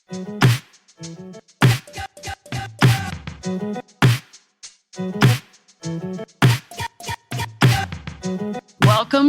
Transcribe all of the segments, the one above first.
Welcome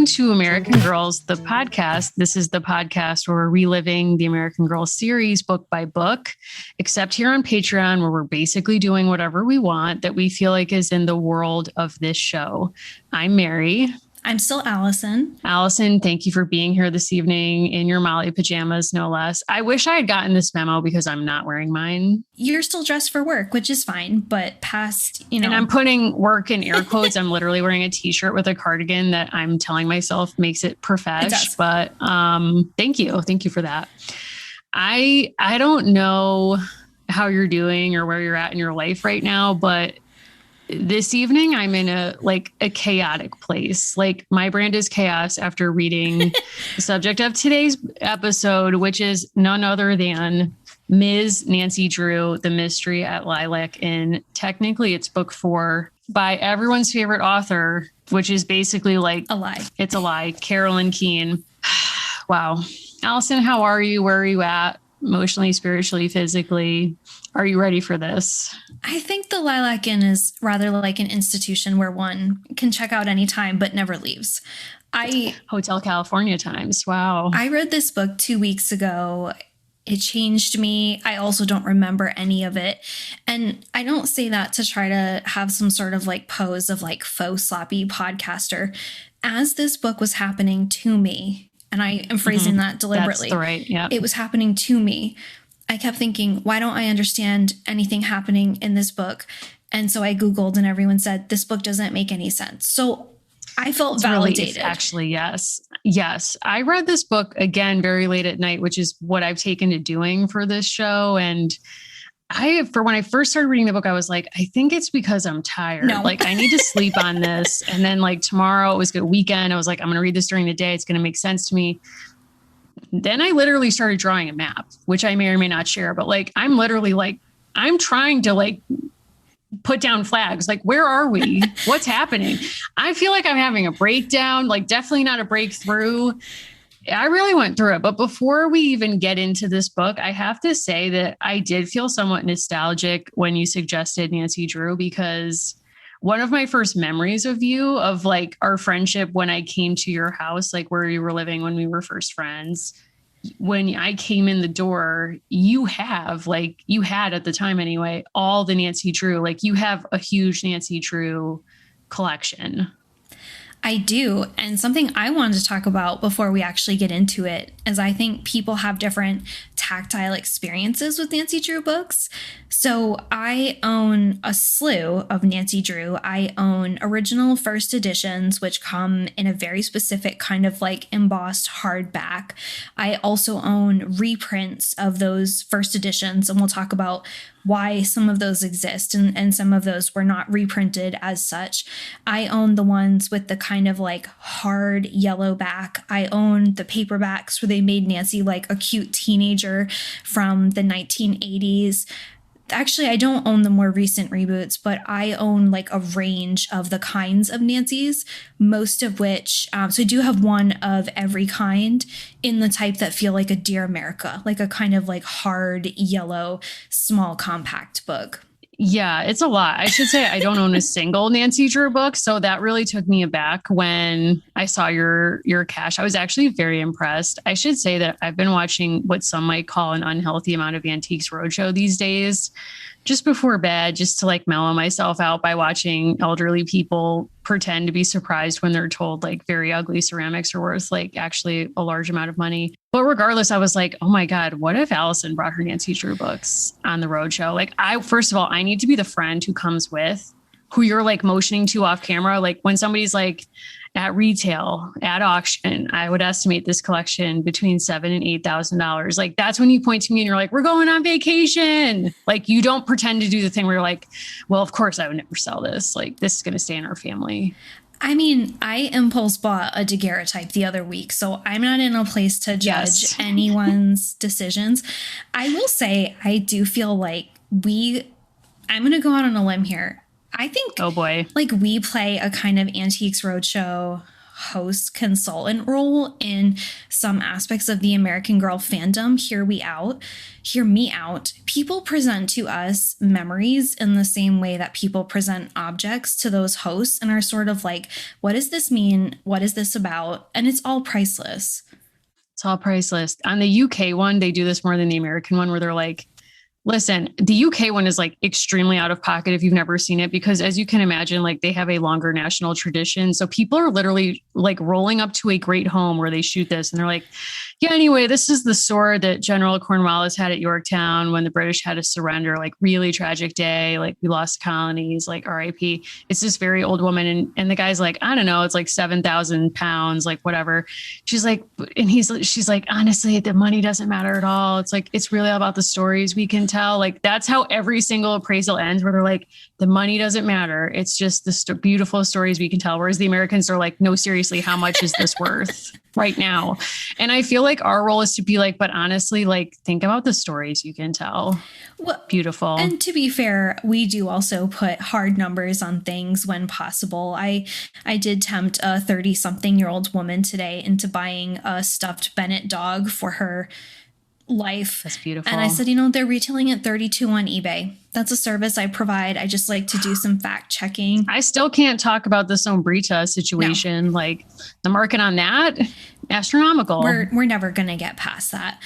to American Girls, the podcast. This is the podcast where we're reliving the American Girls series book by book, except here on Patreon, where we're basically doing whatever we want that we feel like is in the world of this show. I'm Mary. I'm still Allison. Allison, thank you for being here this evening in your Molly pajamas, no less. I wish I had gotten this memo because I'm not wearing mine. You're still dressed for work, which is fine, but past, And I'm putting work in air quotes. I'm literally wearing a t-shirt with a cardigan that I'm telling myself makes it profesh. But thank you. Thank you for that. I don't know how you're doing or where you're at in your life right now, but this evening, I'm in a chaotic place. Like, my brand is chaos after reading the subject of today's episode, which is none other than Ms. Nancy Drew, The Mystery at Lilac Inn. Technically, it's book 4 by everyone's favorite author, which is basically like a lie. It's a lie. Carolyn Keene. Wow. Allison, how are you? Where are you at? Emotionally, spiritually, physically? Are you ready for this? I think the Lilac Inn is rather like an institution where one can check out anytime but never leaves. Hotel California times. Wow. I read this book 2 weeks ago. It changed me. I also don't remember any of it. And I don't say that to try to have some sort of like pose of like faux sloppy podcaster. As this book was happening to me, and I am phrasing that deliberately. That's right. Yeah. It was happening to me. I kept thinking, why don't I understand anything happening in this book? And so I Googled and everyone said, this book doesn't make any sense. So I felt validated. Actually, yes. Yes. I read this book again very late at night, which is what I've taken to doing for this show. And when I first started reading the book, I was like, I think it's because I'm tired. No. Like, I need to sleep on this. And then like tomorrow, it was a weekend. I was like, I'm going to read this during the day. It's going to make sense to me. Then I literally started drawing a map, which I may or may not share, but like, I'm literally like, I'm trying to like put down flags. Like, where are we? What's happening? I feel like I'm having a breakdown, like definitely not a breakthrough. I really went through it. But before we even get into this book, I have to say that I did feel somewhat nostalgic when you suggested Nancy Drew, because one of my first memories of you, of like our friendship when I came to your house, like where you were living when we were first friends, when I came in the door, you had at the time anyway, all the Nancy Drew, like you have a huge Nancy Drew collection. I do. And something I wanted to talk about before we actually get into it is I think people have different tactile experiences with Nancy Drew books. So I own a slew of Nancy Drew. I own original first editions, which come in a very specific kind of like embossed hardback. I also own reprints of those first editions, and we'll talk about why some of those exist and some of those were not reprinted as such. I own the ones with the kind of like hard yellow back. I own the paperbacks where they made Nancy like a cute teenager from the 1980s. Actually, I don't own the more recent reboots, but I own like a range of the kinds of Nancys, most of which, so I do have one of every kind in the type that feel like a Dear America, like a kind of like hard yellow, small compact book. Yeah, it's a lot. I should say I don't own a single Nancy Drew book. So that really took me aback when I saw your cache. I was actually very impressed. I should say that I've been watching what some might call an unhealthy amount of Antiques Roadshow these days, just before bed, just to like mellow myself out by watching elderly people pretend to be surprised when they're told like very ugly ceramics are worth like actually a large amount of money. But regardless, I was like, oh my God, what if Allison brought her Nancy Drew books on the roadshow? Like, first of all, I need to be the friend who comes with, who you're like motioning to off camera. Like when somebody's like at retail, at auction, I would estimate this collection between $7,000 and $8,000. Like that's when you point to me and you're like, we're going on vacation. Like you don't pretend to do the thing where you're like, well, of course I would never sell this. Like this is going to stay in our family. I mean, I impulse bought a daguerreotype the other week, so I'm not in a place to judge anyone's decisions. I will say, I do feel like I'm going to go out on a limb here. I think, oh boy, like we play a kind of Antiques Roadshow host consultant role in some aspects of the American Girl fandom. Hear me out. People present to us memories in the same way that people present objects to those hosts and are sort of like, what does this mean? What is this about? And it's all priceless. It's all priceless. On the UK one, they do this more than the American one, where they're like, listen, the UK one is like extremely out of pocket if you've never seen it, because as you can imagine, like they have a longer national tradition. So people are literally like rolling up to a great home where they shoot this. And they're like, yeah, anyway, this is the sword that General Cornwallis had at Yorktown when the British had to surrender, like really tragic day. Like we lost colonies, like RIP. It's this very old woman. And the guy's like, I don't know, it's like 7,000 pounds, like whatever. She's like, and she's like, honestly, the money doesn't matter at all. It's like, it's really all about the stories we can tell. Like that's how every single appraisal ends, where they're like, the money doesn't matter. It's just the beautiful stories we can tell. Whereas the Americans are like, no, seriously, how much is this worth right now? And I feel like our role is to be like, but honestly, like think about the stories you can tell. Well, beautiful. And to be fair, we do also put hard numbers on things when possible. I did tempt a 30-something-year-old woman today into buying a stuffed Bennett dog for her life. That's beautiful. And I said, they're retailing at $32 on eBay. That's a service I provide. I just like to do some fact checking. I still can't talk about the Sombrita situation. No. Like the market on that, astronomical. We're never going to get past that.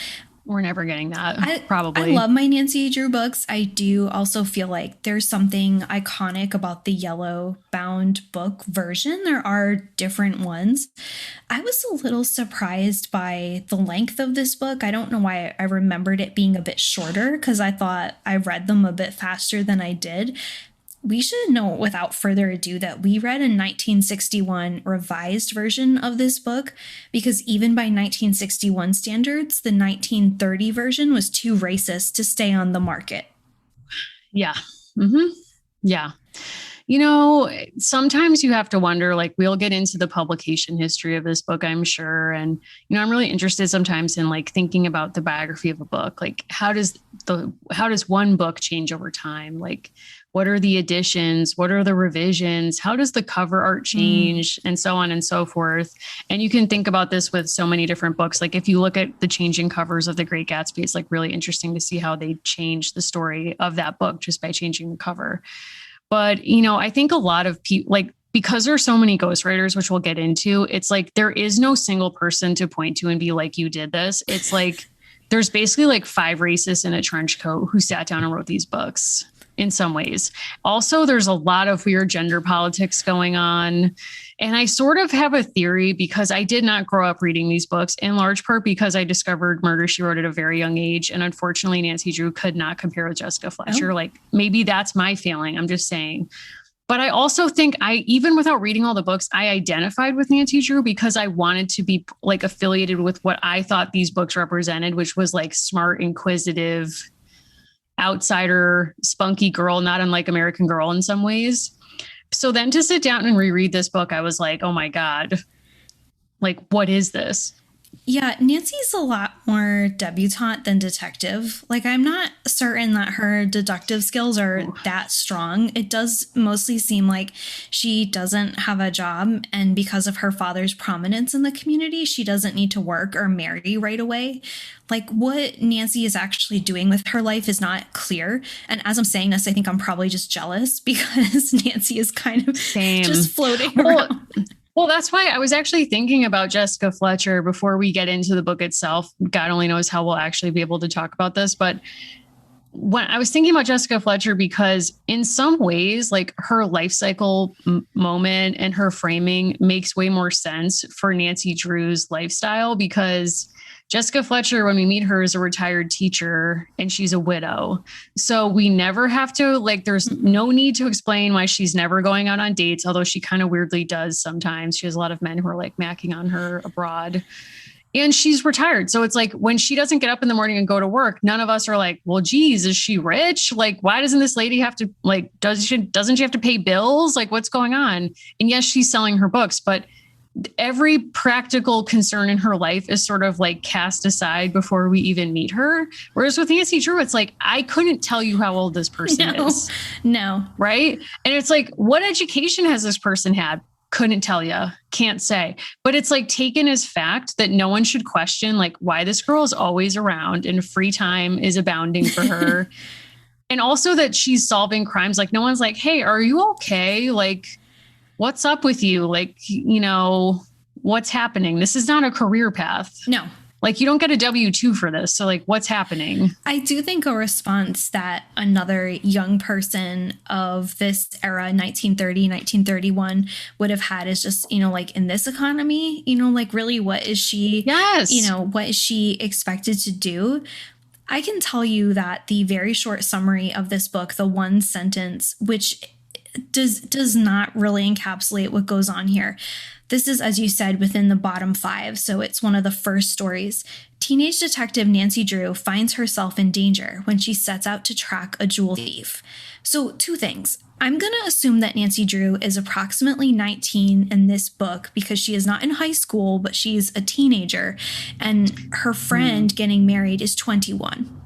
We're never getting that, probably. I love my Nancy Drew books. I do also feel like there's something iconic about the yellow bound book version. There are different ones. I was a little surprised by the length of this book. I don't know why I remembered it being a bit shorter, because I thought I read them a bit faster than I did. We should know without further ado that we read a 1961 revised version of this book, because even by 1961 standards, the 1930 version was too racist to stay on the market. Yeah. Mm-hmm. Yeah. Sometimes you have to wonder, like we'll get into the publication history of this book, I'm sure. And, I'm really interested sometimes in like thinking about the biography of a book. Like how does one book change over time? Like, what are the additions? What are the revisions? How does the cover art change? And so on and so forth. And you can think about this with so many different books. Like if you look at the changing covers of The Great Gatsby, it's like really interesting to see how they change the story of that book just by changing the cover. But, I think a lot of people, like, because there's so many ghostwriters, which we'll get into, it's like there is no single person to point to and be like, you did this. It's like there's basically like 5 racists in a trench coat who sat down and wrote these books in some ways. Also, there's a lot of weird gender politics going on. And I sort of have a theory, because I did not grow up reading these books, in large part because I discovered Murder, She Wrote at a very young age. And unfortunately, Nancy Drew could not compare with Jessica Fletcher. Like maybe that's my feeling. I'm just saying. But I also think even without reading all the books, I identified with Nancy Drew because I wanted to be like affiliated with what I thought these books represented, which was like smart, inquisitive, outsider, spunky girl, not unlike American Girl in some ways. So then to sit down and reread this book, I was like, oh my God, like, what is this? Yeah, Nancy's a lot more debutante than detective. Like, I'm not certain that her deductive skills are that strong. It does mostly seem like she doesn't have a job, and because of her father's prominence in the community, she doesn't need to work or marry right away. Like, what Nancy is actually doing with her life is not clear. And as I'm saying this, I think I'm probably just jealous because Nancy is kind of just floating around. Well, that's why I was actually thinking about Jessica Fletcher before we get into the book itself. God only knows how we'll actually be able to talk about this. But when I was thinking about Jessica Fletcher, because in some ways, like her life cycle moment and her framing makes way more sense for Nancy Drew's lifestyle, because Jessica Fletcher, when we meet her, is a retired teacher and she's a widow. So we never have to, like, there's no need to explain why she's never going out on dates, although she kind of weirdly does sometimes. She has a lot of men who are like macking on her abroad. And she's retired. So it's like when she doesn't get up in the morning and go to work, none of us are like, well, geez, is she rich? Like, why doesn't this lady have to, like, doesn't she have to pay bills? Like, what's going on? And yes, she's selling her books, but every practical concern in her life is sort of like cast aside before we even meet her. Whereas with Nancy Drew, it's like, I couldn't tell you how old this person is. No. Right. And it's like, what education has this person had? Couldn't tell you. Can't say. But it's like taken as fact that no one should question like why this girl is always around and free time is abounding for her. And also that she's solving crimes. Like no one's like, hey, are you okay? Like, what's up with you? Like, what's happening? This is not a career path. No. Like you don't get a W-2 for this. So like what's happening? I do think a response that another young person of this era, 1930, 1931 would have had is just, like in this economy, like really what is she, what is she expected to do? I can tell you that the very short summary of this book, the one sentence, which does not really encapsulate what goes on here. This is, as you said, within the bottom 5, so it's one of the first stories. Teenage detective Nancy Drew finds herself in danger when she sets out to track a jewel thief. So 2 things. I'm going to assume that Nancy Drew is approximately 19 in this book because she is not in high school, but she's a teenager, and her friend getting married is 21.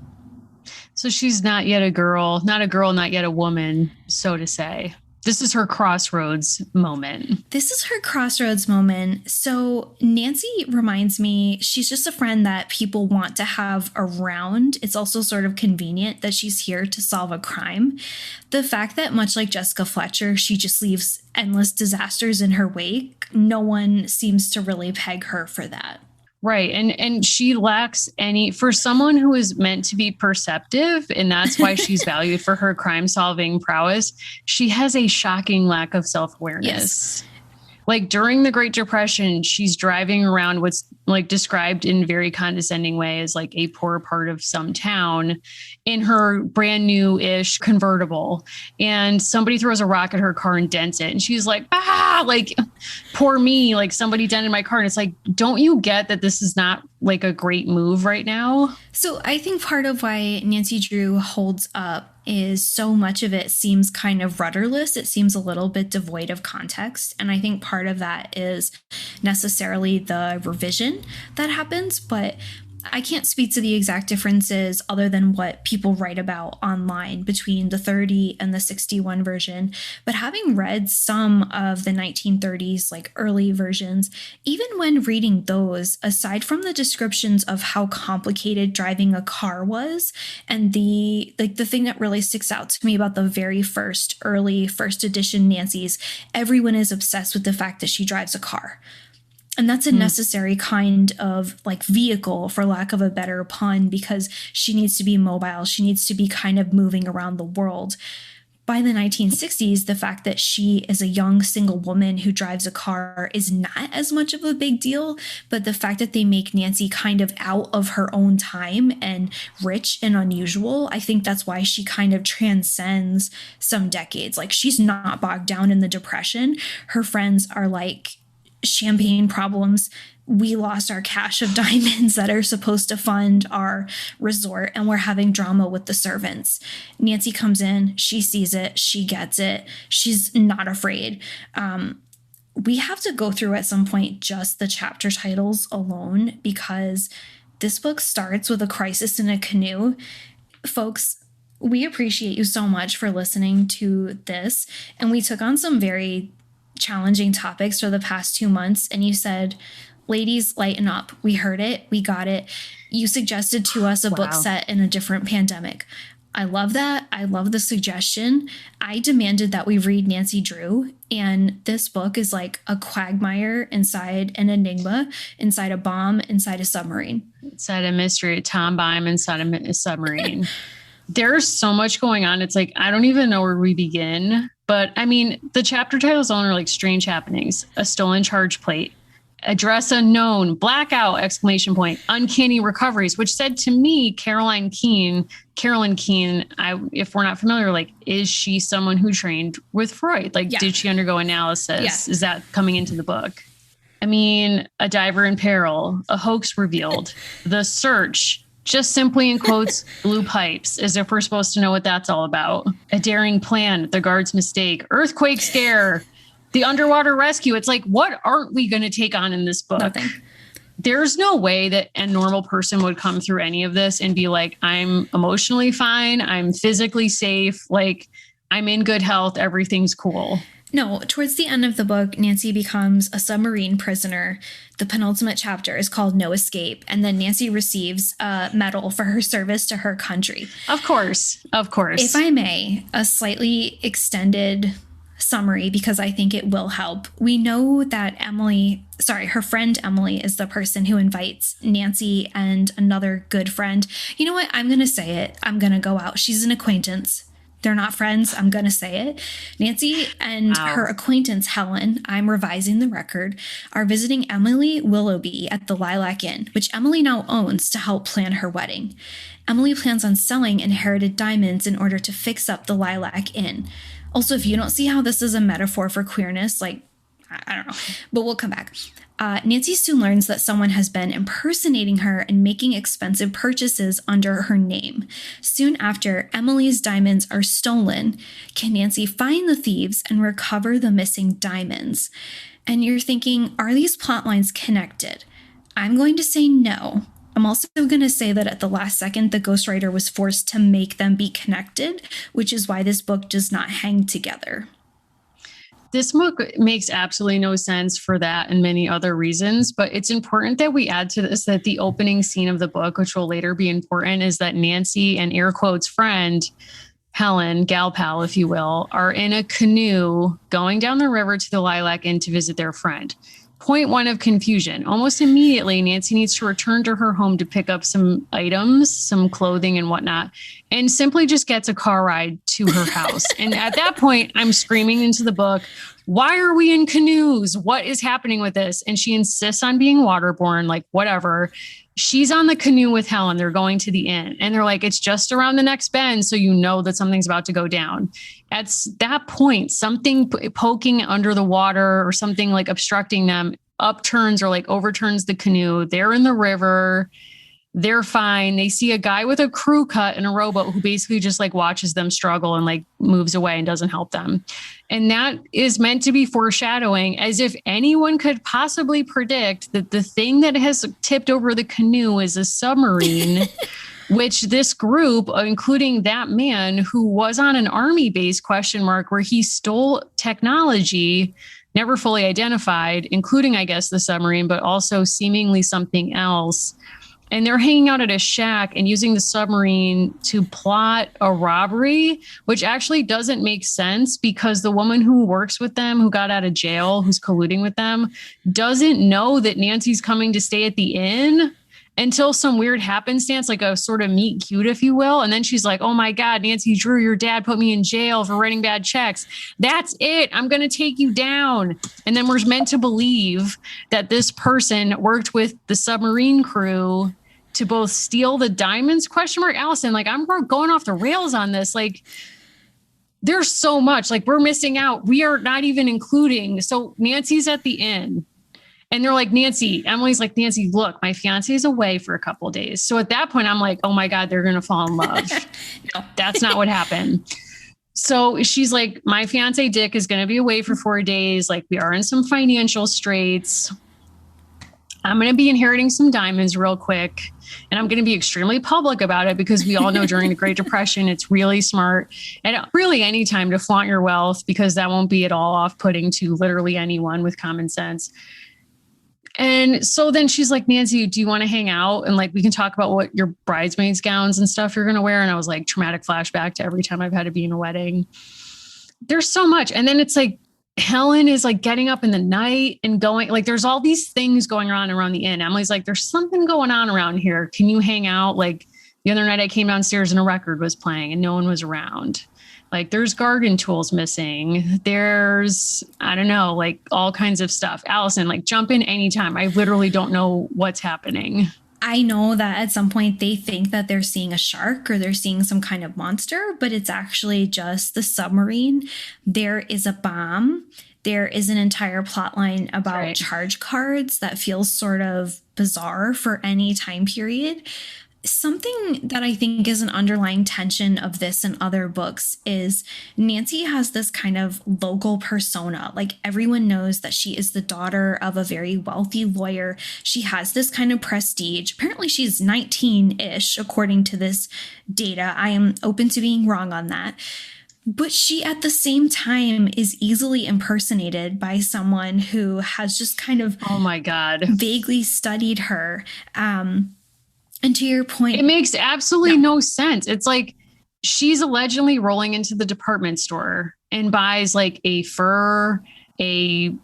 So she's not yet a girl, not yet a woman, so to say. This is her crossroads moment. So Nancy reminds me, she's just a friend that people want to have around. It's also sort of convenient that she's here to solve a crime. The fact that much like Jessica Fletcher, she just leaves endless disasters in her wake, no one seems to really peg her for that. Right. And she lacks for someone who is meant to be perceptive, and that's why she's valued for her crime solving prowess. She has a shocking lack of self-awareness. Yes. Like during the Great Depression, she's driving around what's like described in very condescending way as like a poor part of some town in her brand new-ish convertible. And somebody throws a rock at her car and dents it. And she's like, like, poor me, like somebody dented my car. And it's like, don't you get that this is not like a great move right now? So I think part of why Nancy Drew holds up is so much of it seems kind of rudderless. It seems a little bit devoid of context. And I think part of that is necessarily the revision that happens. But I can't speak to the exact differences other than what people write about online between the 30 and the 61 version. But having read some of the 1930s, like early versions, even when reading those, aside from the descriptions of how complicated driving a car was, and the thing that really sticks out to me about the very early first edition Nancy's, everyone is obsessed with the fact that she drives a car. And that's a necessary kind of like vehicle, for lack of a better pun, because she needs to be mobile. She needs to be kind of moving around the world. By the 1960s, the fact that she is a young single woman who drives a car is not as much of a big deal. But the fact that they make Nancy kind of out of her own time and rich and unusual, I think that's why she kind of transcends some decades. Like she's not bogged down in the Depression. Her friends are like, champagne problems. We lost our cache of diamonds that are supposed to fund our resort, and we're having drama with the servants. Nancy comes in, she sees it, she gets it, she's not afraid. We have to go through at some point just the chapter titles alone, because this book starts with a crisis in a canoe. Folks, we appreciate you so much for listening to this, and we took on some very challenging topics for the past 2 months, and you said, ladies, lighten up. We heard it. We got it. You suggested to us a book set in a different pandemic. I love that. I love the suggestion. I demanded that we read Nancy Drew, and this book is like a quagmire inside an enigma, inside a bomb, inside a submarine. Inside a mystery, Tom Bime inside a submarine. There's so much going on. It's like, I don't even know where we begin. But I mean, the chapter titles alone are like strange happenings, a stolen charge plate, address unknown, blackout, ! Uncanny recoveries, which said to me, Carolyn Keene, if we're not familiar, like, is she someone who trained with Freud? Like, did she undergo analysis? Yeah. Is that coming into the book? I mean, a diver in peril, a hoax revealed, the search, just simply in quotes, blue pipes, as if we're supposed to know what that's all about. A daring plan, the guard's mistake, earthquake scare, the underwater rescue. It's like, what aren't we going to take on in this book? Nothing. There's no way that a normal person would come through any of this and be like, I'm emotionally fine. I'm physically safe. Like, I'm in good health. Everything's cool. No, towards the end of the book, Nancy becomes a submarine prisoner. The penultimate chapter is called No Escape, and then Nancy receives a medal for her service to her country. Of course. Of course. If I may, a slightly extended summary, because I think it will help. We know that her friend Emily is the person who invites Nancy and another good friend. You know what? I'm going to say it. I'm going to go out. She's an acquaintance. They're not friends. I'm going to say it. Nancy and her acquaintance, Helen, I'm revising the record, are visiting Emily Willoughby at the Lilac Inn, which Emily now owns to help plan her wedding. Emily plans on selling inherited diamonds in order to fix up the Lilac Inn. Also, if you don't see how this is a metaphor for queerness, like, I don't know, but we'll come back. Nancy soon learns that someone has been impersonating her and making expensive purchases under her name. Soon after, Emily's diamonds are stolen. Can Nancy find the thieves and recover the missing diamonds? And you're thinking, are these plot lines connected? I'm going to say no. I'm also going to say that at the last second, the ghostwriter was forced to make them be connected, which is why this book does not hang together. This book makes absolutely no sense for that and many other reasons, but it's important that we add to this that the opening scene of the book, which will later be important, is that Nancy and air quotes friend, Helen, gal pal, if you will, are in a canoe going down the river to the Lilac Inn to visit their friend. Point one of confusion. Almost immediately, Nancy needs to return to her home to pick up some items, some clothing and whatnot, and simply just gets a car ride to her house. And at that point, I'm screaming into the book, why are we in canoes? What is happening with this? And she insists on being waterborne, like whatever. She's on the canoe with Helen. They're going to the inn. And they're like, it's just around the next bend, so you know that something's about to go down. At that point, something poking under the water or something like obstructing them upturns or like overturns the canoe. They're in the river. They're fine. They see a guy with a crew cut in a rowboat who basically just like watches them struggle and like moves away and doesn't help them. And that is meant to be foreshadowing, as if anyone could possibly predict that the thing that has tipped over the canoe is a submarine, which this group, including that man who was on an army base, where he stole technology, never fully identified, including, I guess, the submarine, but also seemingly something else. And they're hanging out at a shack and using the submarine to plot a robbery, which actually doesn't make sense because the woman who works with them, who got out of jail, who's colluding with them, doesn't know that Nancy's coming to stay at the inn until some weird happenstance, like a sort of meet cute, if you will. And then she's like, oh my God, Nancy Drew, your dad put me in jail for writing bad checks. That's it. I'm going to take you down. And then we're meant to believe that this person worked with the submarine crew to both steal the diamonds, ? Allison, like I'm going off the rails on this. Like there's so much, like we're missing out. We are not even including. So Nancy's at the inn. And they're like, Emily's like, Nancy, look, my fiance is away for a couple of days. So at that point, I'm like, oh my God, they're going to fall in love. No, that's not what happened. So she's like, my fiance Dick is going to be away for 4 days. Like we are in some financial straits. I'm going to be inheriting some diamonds real quick. And I'm going to be extremely public about it because we all know during the Great Depression, it's really smart and really any time to flaunt your wealth because that won't be at all off-putting to literally anyone with common sense. And so then she's like, Nancy, do you want to hang out? And like, we can talk about what your bridesmaids gowns and stuff you're going to wear. And I was like, traumatic flashback to every time I've had to be in a wedding. There's so much. And then it's like, Helen is like getting up in the night and going, like, there's all these things going on around the inn. Emily's like, there's something going on around here. Can you hang out? Like the other night I came downstairs and a record was playing and no one was around. Like there's garden tools missing. There's, I don't know, like all kinds of stuff. Allison, like jump in anytime. I literally don't know what's happening. I know that at some point they think that they're seeing a shark or they're seeing some kind of monster, but it's actually just the submarine. There is a bomb. There is an entire plot line about charge cards that feels sort of bizarre for any time period. Something that I think is an underlying tension of this and other books is Nancy has this kind of local persona. Like everyone knows that she is the daughter of a very wealthy lawyer. She has this kind of prestige. Apparently she's 19-ish, according to this data. I am open to being wrong on that. But she, at the same time, is easily impersonated by someone who has just kind of Oh my God. vaguely studied her. And to your point, It makes absolutely no sense. It's like she's allegedly rolling into the department store and buys like a fur, a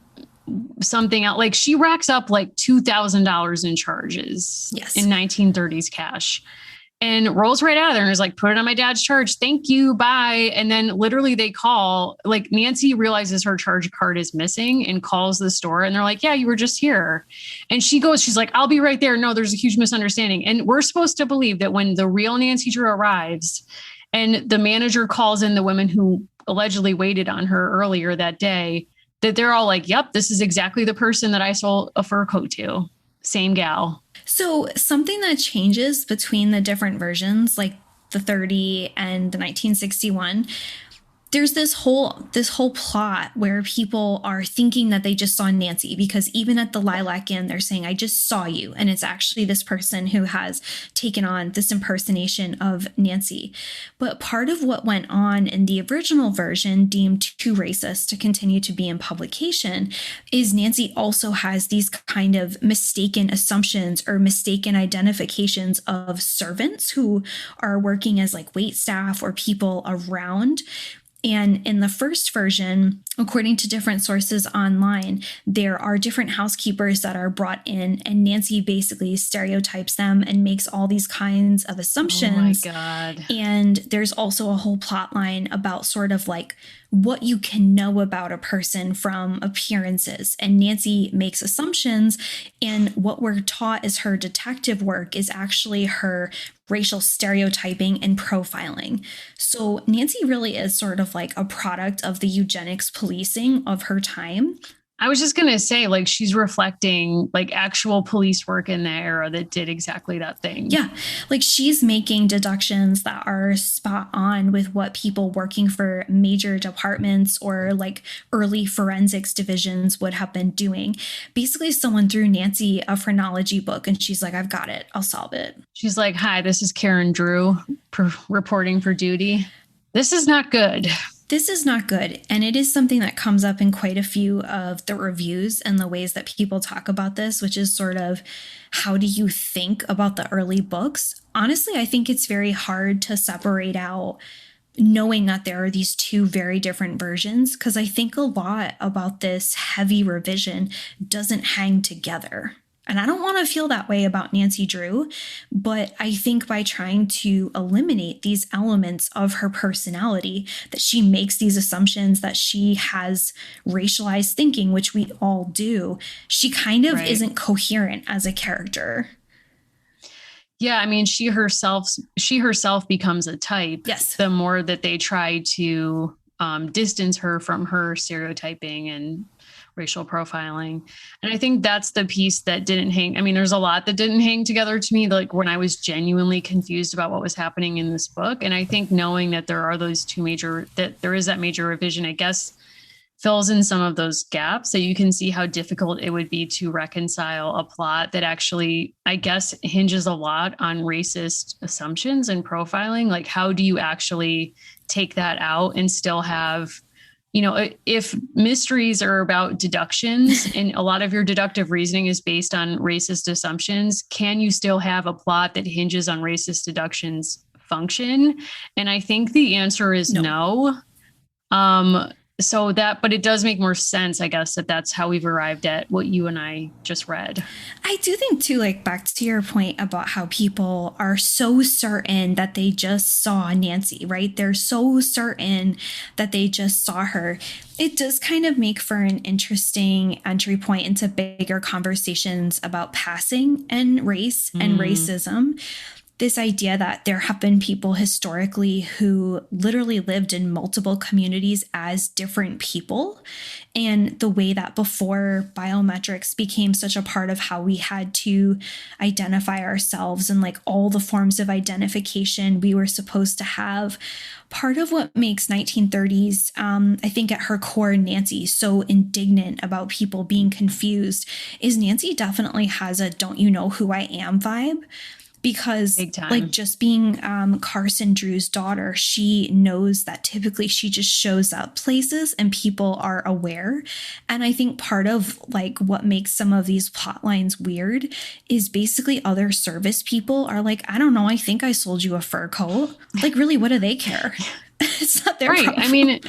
something else. Like she racks up like $2,000 in charges yes, in 1930s cash and rolls right out of there and is like, put it on my dad's charge. Thank you. Bye. And then literally they call, like Nancy realizes her charge card is missing and calls the store and they're like, yeah, you were just here. And she goes, she's like, I'll be right there. No, there's a huge misunderstanding. And we're supposed to believe that when the real Nancy Drew arrives and the manager calls in the women who allegedly waited on her earlier that day, that they're all like, yep, this is exactly the person that I sold a fur coat to. Same gal. So something that changes between the different versions, like the 30 and the 1961, there's this whole plot where people are thinking that they just saw Nancy, because even at the Lilac Inn, they're saying, I just saw you. And it's actually this person who has taken on this impersonation of Nancy. But part of what went on in the original version, deemed too racist to continue to be in publication, is Nancy also has these kind of mistaken assumptions or mistaken identifications of servants who are working as like wait staff or people around. And in the first version, according to different sources online, there are different housekeepers that are brought in, and Nancy basically stereotypes them and makes all these kinds of assumptions. Oh my God. And there's also a whole plot line about sort of like what you can know about a person from appearances. And Nancy makes assumptions, and what we're taught as her detective work is actually her racial stereotyping and profiling. So Nancy really is sort of like a product of the eugenics policing of her time. I was just going to say, like, she's reflecting like actual police work in the era that did exactly that thing. Yeah. Like she's making deductions that are spot on with what people working for major departments or like early forensics divisions would have been doing. Basically, someone threw Nancy a phrenology book and she's like, I've got it. I'll solve it. She's like, hi, this is Karen Drew reporting for duty. This is not good. This is not good. And it is something that comes up in quite a few of the reviews and the ways that people talk about this, which is sort of, how do you think about the early books? Honestly, I think it's very hard to separate out knowing that there are these two very different versions, because I think a lot about this heavy revision doesn't hang together. And I don't want to feel that way about Nancy Drew, but I think by trying to eliminate these elements of her personality, that she makes these assumptions, that she has racialized thinking, which we all do, she kind of isn't coherent as a character. Yeah, I mean, she herself becomes a type. Yes. The more that they try to distance her from her stereotyping and racial profiling. And I think that's the piece that didn't hang. I mean, there's a lot that didn't hang together to me, like when I was genuinely confused about what was happening in this book. And I think knowing that there are those that there is that major revision, I guess, fills in some of those gaps, that you can see how difficult it would be to reconcile a plot that actually, I guess, hinges a lot on racist assumptions and profiling. Like, how do you actually take that out and still have, you know, if mysteries are about deductions and a lot of your deductive reasoning is based on racist assumptions, can you still have a plot that hinges on racist deductions function? And I think the answer is no. But it does make more sense, I guess, that's how we've arrived at what you and I just read. I do think too, like back to your point about how people are so certain that they just saw Nancy, right? They're so certain that they just saw her. It does kind of make for an interesting entry point into bigger conversations about passing and race and racism. This idea that there have been people historically who literally lived in multiple communities as different people, and the way that before biometrics became such a part of how we had to identify ourselves and like all the forms of identification we were supposed to have. Part of what makes 1930s, I think at her core, Nancy so indignant about people being confused is Nancy definitely has a don't you know who I am vibe. because Big time. like just being Carson Drew's daughter, she knows that typically she just shows up places and people are aware. And I think part of like what makes some of these plot lines weird is basically other service people are like, I don't know, I think I sold you a fur coat. Like, really, what do they care? It's not their problem. I mean,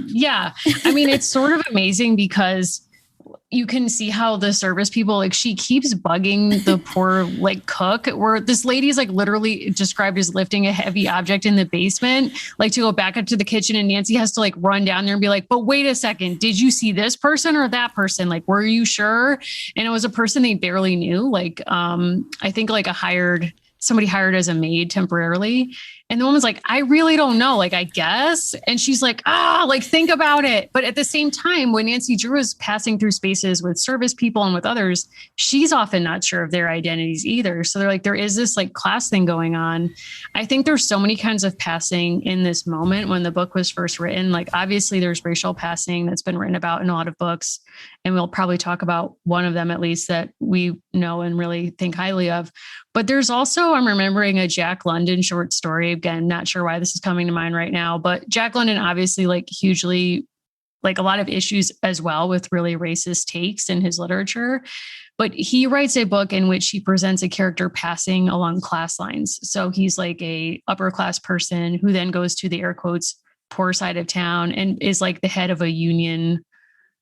yeah. I mean, it's sort of amazing because you can see how the service people, like she keeps bugging the poor like cook, where this lady is like literally described as lifting a heavy object in the basement, like to go back up to the kitchen. And Nancy has to like run down there and be like, but wait a second, did you see this person or that person? Like, were you sure? And it was a person they barely knew. Like, I think like somebody hired as a maid temporarily. And the woman's like, I really don't know. Like, I guess. And she's like, like, think about it. But at the same time, when Nancy Drew is passing through spaces with service people and with others, she's often not sure of their identities either. So they're like, there is this like class thing going on. I think there's so many kinds of passing in this moment when the book was first written. Like, obviously there's racial passing that's been written about in a lot of books. And we'll probably talk about one of them, at least, that we know and really think highly of. But there's also, I'm remembering a Jack London short story. Again, not sure why this is coming to mind right now, but Jack London obviously like hugely, like a lot of issues as well with really racist takes in his literature. But he writes a book in which he presents a character passing along class lines. So he's like a upper class person who then goes to the air quotes poor side of town and is like the head of a union,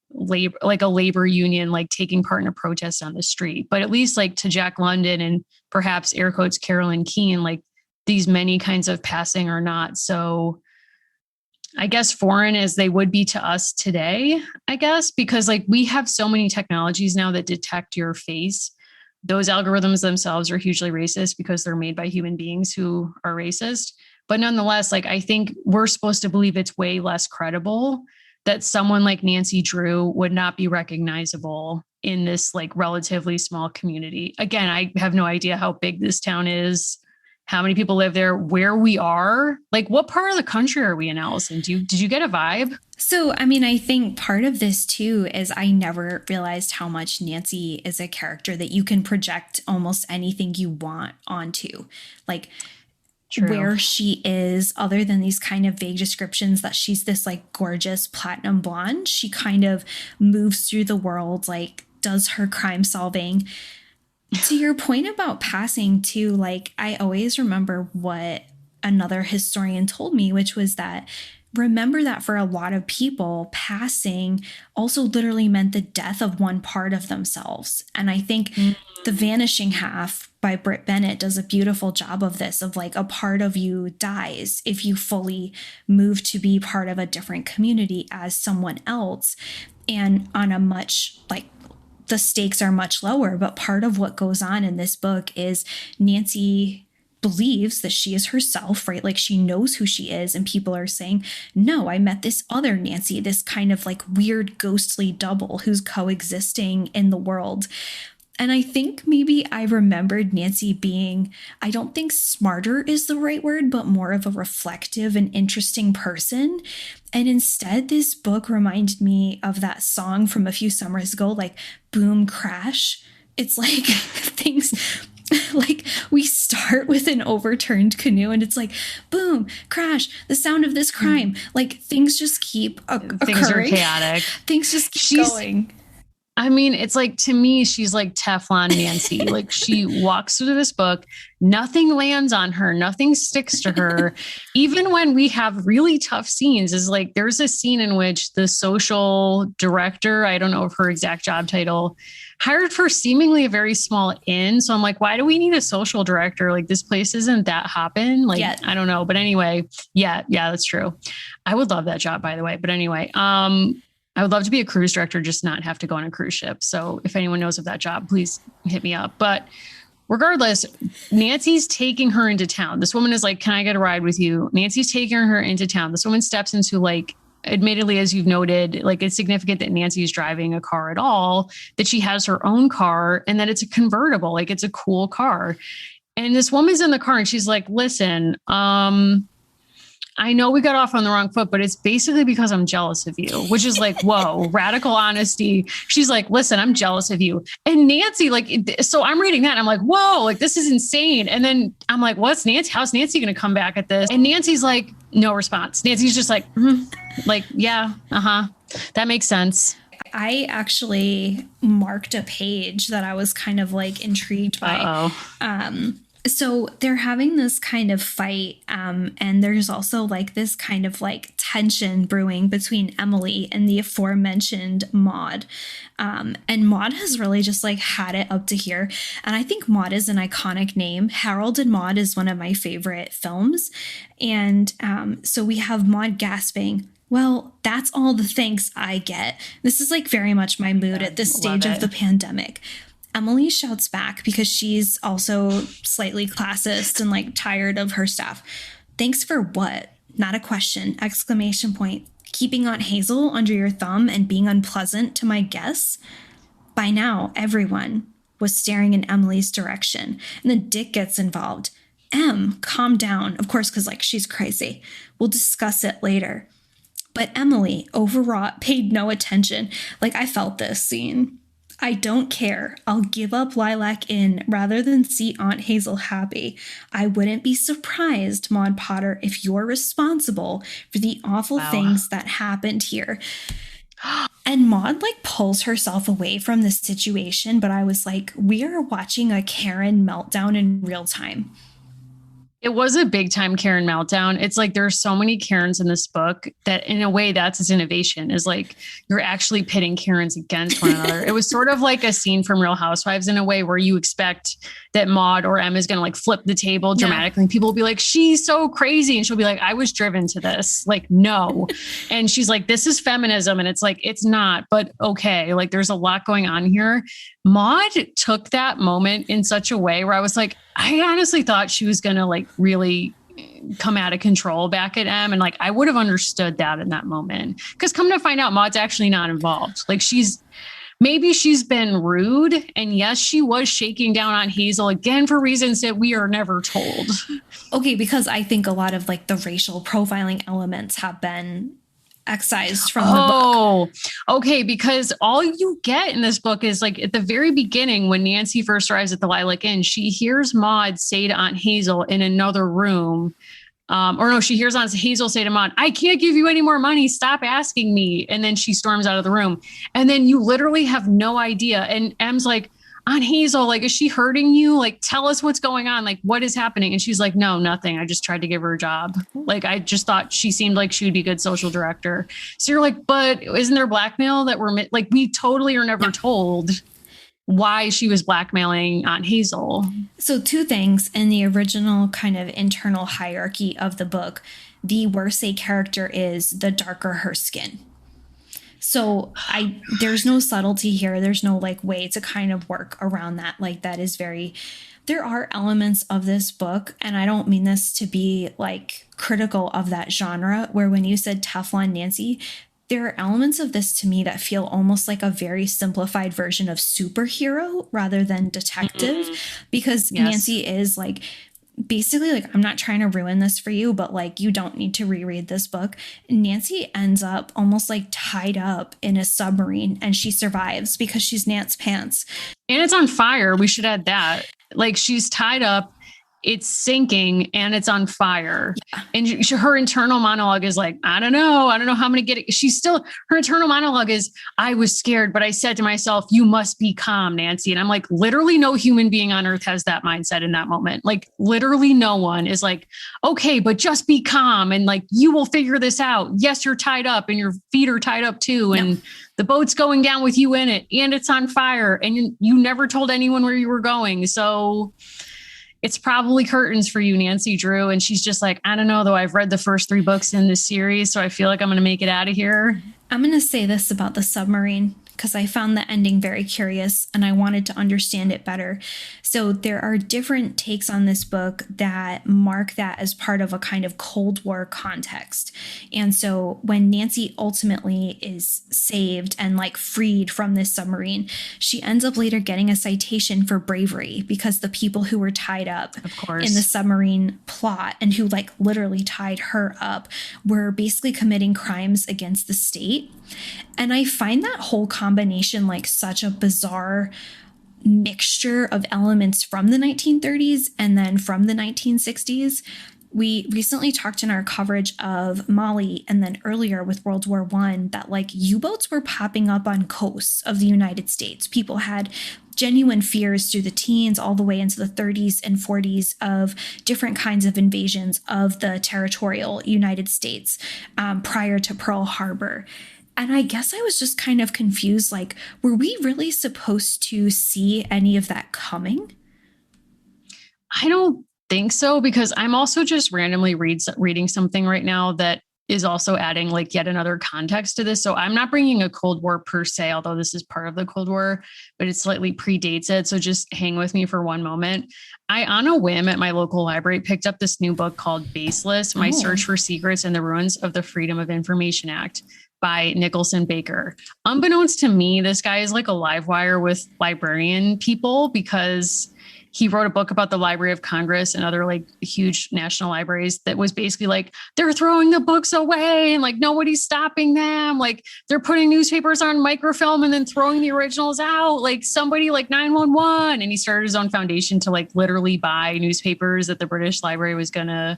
labor union, like taking part in a protest on the street. But at least like to Jack London and perhaps air quotes Carolyn Keene, like these many kinds of passing are not so, I guess, foreign as they would be to us today, I guess, because like we have so many technologies now that detect your face. Those algorithms themselves are hugely racist because they're made by human beings who are racist. But nonetheless, like I think we're supposed to believe it's way less credible that someone like Nancy Drew would not be recognizable in this like relatively small community. Again, I have no idea how big this town is, how many people live there, where we are. Like, what part of the country are we in, Allison? Did you get a vibe? So, I mean, I think part of this too is I never realized how much Nancy is a character that you can project almost anything you want onto. Like, True. Where she is, other than these kind of vague descriptions that she's this like gorgeous platinum blonde, she kind of moves through the world, like does her crime solving. To your point about passing too, like I always remember what another historian told me, which was that remember that for a lot of people, passing also literally meant the death of one part of themselves. And I think The Vanishing Half by Britt Bennett does a beautiful job of this, of like a part of you dies if you fully move to be part of a different community as someone else. And on a much like the stakes are much lower, but part of what goes on in this book is Nancy believes that she is herself, right? Like she knows who she is, and people are saying, no, I met this other Nancy, this kind of like weird ghostly double who's coexisting in the world. And I think maybe I remembered Nancy being, I don't think smarter is the right word, but more of a reflective and interesting person. And instead, this book reminded me of that song from a few summers ago, like Boom Crash. It's like things like we start with an overturned canoe and it's like boom, crash, the sound of this crime. Like things just keep occurring. Things are chaotic. Things just keep going. I mean, it's like, to me, she's like Teflon Nancy. Like she walks through this book, nothing lands on her, nothing sticks to her. Even when we have really tough scenes, is like, there's a scene in which the social director, I don't know of her exact job title, hired for seemingly a very small inn. So I'm like, why do we need a social director? Like this place isn't that hopping. Like, I don't know. But anyway, yeah, that's true. I would love that job, by the way. But anyway, I would love to be a cruise director, just not have to go on a cruise ship. So if anyone knows of that job, please hit me up. But regardless, Nancy's taking her into town. This woman is like, can I get a ride with you? Nancy's taking her into town. This woman steps into, like, admittedly, as you've noted, like it's significant that Nancy's driving a car at all, that she has her own car and that it's a convertible. Like it's a cool car. And this woman's in the car and she's like, listen, I know we got off on the wrong foot, but it's basically because I'm jealous of you, which is like, whoa, radical honesty. She's like, listen, I'm jealous of you. And Nancy, like, so I'm reading that and I'm like, whoa, like this is insane. And then I'm like, what's Nancy? How's Nancy going to come back at this? And Nancy's like, no response. Nancy's just like, like, yeah, that makes sense. I actually marked a page that I was kind of like intrigued by. So they're having this kind of fight, and there's also like this kind of like tension brewing between Emily and the aforementioned Maud. And Maud has really just like had it up to here. And I think Maud is an iconic name. Harold and Maude is one of my favorite films. And so we have Maud gasping, well, that's all the thanks I get. This is like very much my mood at this stage of the pandemic. Emily shouts back because she's also slightly classist and like tired of her staff. Thanks for what? Not a question. Exclamation point. Keeping Aunt Hazel under your thumb and being unpleasant to my guests? By now, everyone was staring in Emily's direction. And then Dick gets involved. Em, calm down. Of course, because like she's crazy. We'll discuss it later. But Emily, overwrought, paid no attention. Like I felt this scene. I don't care. I'll give up Lilac Inn rather than see Aunt Hazel happy. I wouldn't be surprised, Maud Potter, if you're responsible for the awful things that happened here. And Maud like pulls herself away from this situation, but I was like, we are watching a Karen meltdown in real time. It was a big time Karen meltdown. It's like there are so many Karens in this book that in a way that's its innovation is like you're actually pitting Karens against one another. It was sort of like a scene from Real Housewives in a way where you expect that Maud or Em is going to like flip the table dramatically. And people will be like, she's so crazy. And she'll be like, I was driven to this. Like, no. And she's like, this is feminism. And it's like, it's not, but okay. Like there's a lot going on here. Maud took that moment in such a way where I was like, I honestly thought she was going to like really come out of control back at Em. And like, I would have understood that in that moment. Because come to find out, Maud's actually not involved. Like maybe she's been rude. And yes, she was shaking down on Hazel again for reasons that we are never told. Okay, because I think a lot of like the racial profiling elements have been excised from the book. Okay, because all you get in this book is like at the very beginning when Nancy first arrives at the Lilac Inn, she hears Maud say to Aunt Hazel in another room, she hears Aunt Hazel say to Maud, I can't give you any more money. Stop asking me. And then she storms out of the room. And then you literally have no idea. And Em's like, Aunt Hazel, like, is she hurting you? Like, tell us what's going on. Like, what is happening? And she's like, no, nothing. I just tried to give her a job. Like, I just thought she seemed like she would be a good social director. So you're like, but isn't there blackmail that we're like, we totally are never told why she was blackmailing Aunt Hazel. So 2 things in the original kind of internal hierarchy of the book. The worse a character is, the darker her skin. So there's no subtlety here. There's no like way to kind of work around that. Like that is there are elements of this book, and I don't mean this to be like critical of that genre, where when you said Teflon Nancy, there are elements of this to me that feel almost like a very simplified version of superhero rather than detective, because Nancy is like, basically, like, I'm not trying to ruin this for you, but like, you don't need to reread this book. Nancy ends up almost like tied up in a submarine, and she survives because she's Nance Pants. And it's on fire. We should add that. Like, she's tied up, it's sinking, and it's on fire. Yeah. And her internal monologue is like, I don't know how I'm going to get it. Her internal monologue is, I was scared, but I said to myself, you must be calm, Nancy. And I'm like, literally no human being on earth has that mindset in that moment. Like, literally no one is like, okay, but just be calm. And like, you will figure this out. Yes, you're tied up and your feet are tied up too. And the boat's going down with you in it, and it's on fire, and you never told anyone where you were going. So it's probably curtains for you, Nancy Drew. And she's just like, I don't know, though. I've read the first 3 books in this series, so I feel like I'm going to make it out of here. I'm going to say this about the submarine. because I found the ending very curious and I wanted to understand it better. So there are different takes on this book that mark that as part of a kind of Cold War context. And so when Nancy ultimately is saved and like freed from this submarine, she ends up later getting a citation for bravery because the people who were tied up Of course. in the submarine plot and who like literally tied her up were basically committing crimes against the state. And I find that whole combination like such a bizarre mixture of elements from the 1930s and then from the 1960s. We recently talked in our coverage of Mali and then earlier with World War I that like U-boats were popping up on coasts of the United States. People had genuine fears through the teens all the way into the 30s and 40s of different kinds of invasions of the territorial United States prior to Pearl Harbor. And I guess I was just kind of confused, like, were we really supposed to see any of that coming? I don't think so, because I'm also just randomly reading something right now that is also adding like yet another context to this. So I'm not bringing a Cold War per se, although this is part of the Cold War, but it slightly predates it. So just hang with me for one moment. I, on a whim at my local library, picked up this new book called Baseless, My Search for Secrets in the Ruins of the Freedom of Information Act by Nicholson Baker. Unbeknownst to me, this guy is like a live wire with librarian people because he wrote a book about the Library of Congress and other like huge national libraries that was basically like, they're throwing the books away and like nobody's stopping them. Like they're putting newspapers on microfilm and then throwing the originals out. Like somebody like 911. And he started his own foundation to like literally buy newspapers that the British Library was going to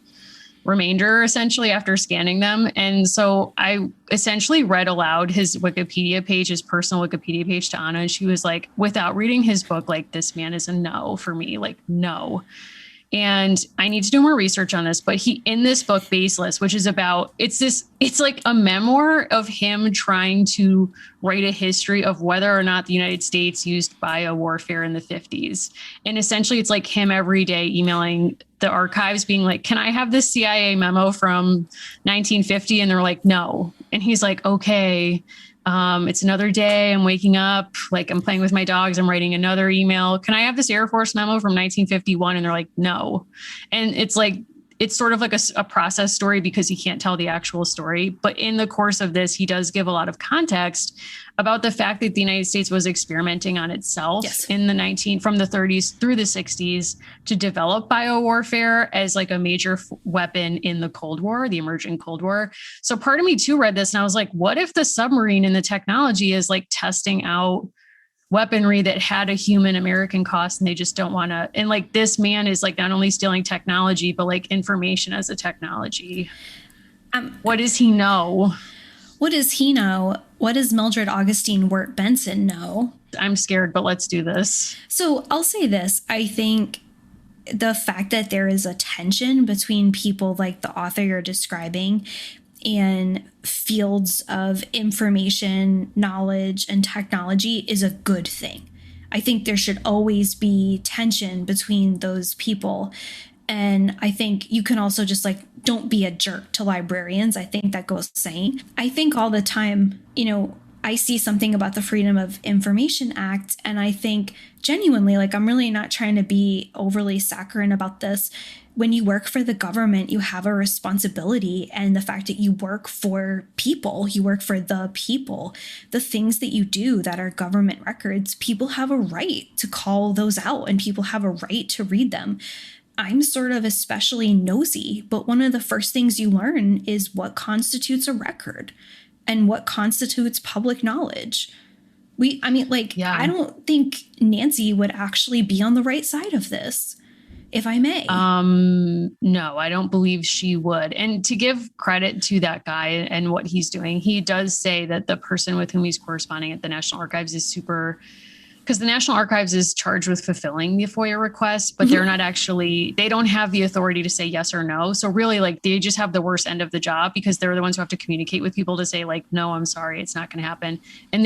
remainder essentially after scanning them. And so I essentially read aloud his Wikipedia page, his personal Wikipedia page to Anna. And she was like, without reading his book, like this man is a no for me, like no. And I need to do more research on this, but he, in this book, Baseless, which is about, it's like a memoir of him trying to write a history of whether or not the United States used biowarfare in the 50s. And essentially it's like him every day emailing the archives being like, can I have this CIA memo from 1950? And they're like, no. And he's like, okay. It's another day. I'm waking up, like I'm playing with my dogs. I'm writing another email. Can I have this Air Force memo from 1951? And they're like, no. And it's like, it's sort of like a process story because he can't tell the actual story. But in the course of this, he does give a lot of context about the fact that the United States was experimenting on itself from the 30s through the 60s to develop biowarfare as like a major weapon in the Cold War, the emerging Cold War. So part of me too read this and I was like, what if the submarine and the technology is like testing out weaponry that had a human American cost and they just don't want to, and like this man is like not only stealing technology, but like information as a technology. What does he know? What does he know? What does Mildred Augustine Wirt Benson know? I'm scared, but let's do this. So I'll say this. I think the fact that there is a tension between people like the author you're describing and fields of information, knowledge, and technology is a good thing. I think there should always be tension between those people. And I think you can also just like, don't be a jerk to librarians. I think that goes saying. I think all the time, I see something about the Freedom of Information Act, and I think genuinely, like, I'm really not trying to be overly saccharine about this. When you work for the government, you have a responsibility, and the fact that you work for people, you work for the people, the things that you do that are government records, people have a right to call those out and people have a right to read them. I'm sort of especially nosy, but one of the first things you learn is what constitutes a record and what constitutes public knowledge. I don't think Nancy would actually be on the right side of this, if I may. No, I don't believe she would. And to give credit to that guy and what he's doing, he does say that the person with whom he's corresponding at the National Archives is super, because the National Archives is charged with fulfilling the FOIA request, but they're not actually, they don't have the authority to say yes or no. So really, like, they just have the worst end of the job because they're the ones who have to communicate with people to say, like, no, I'm sorry, it's not going to happen. And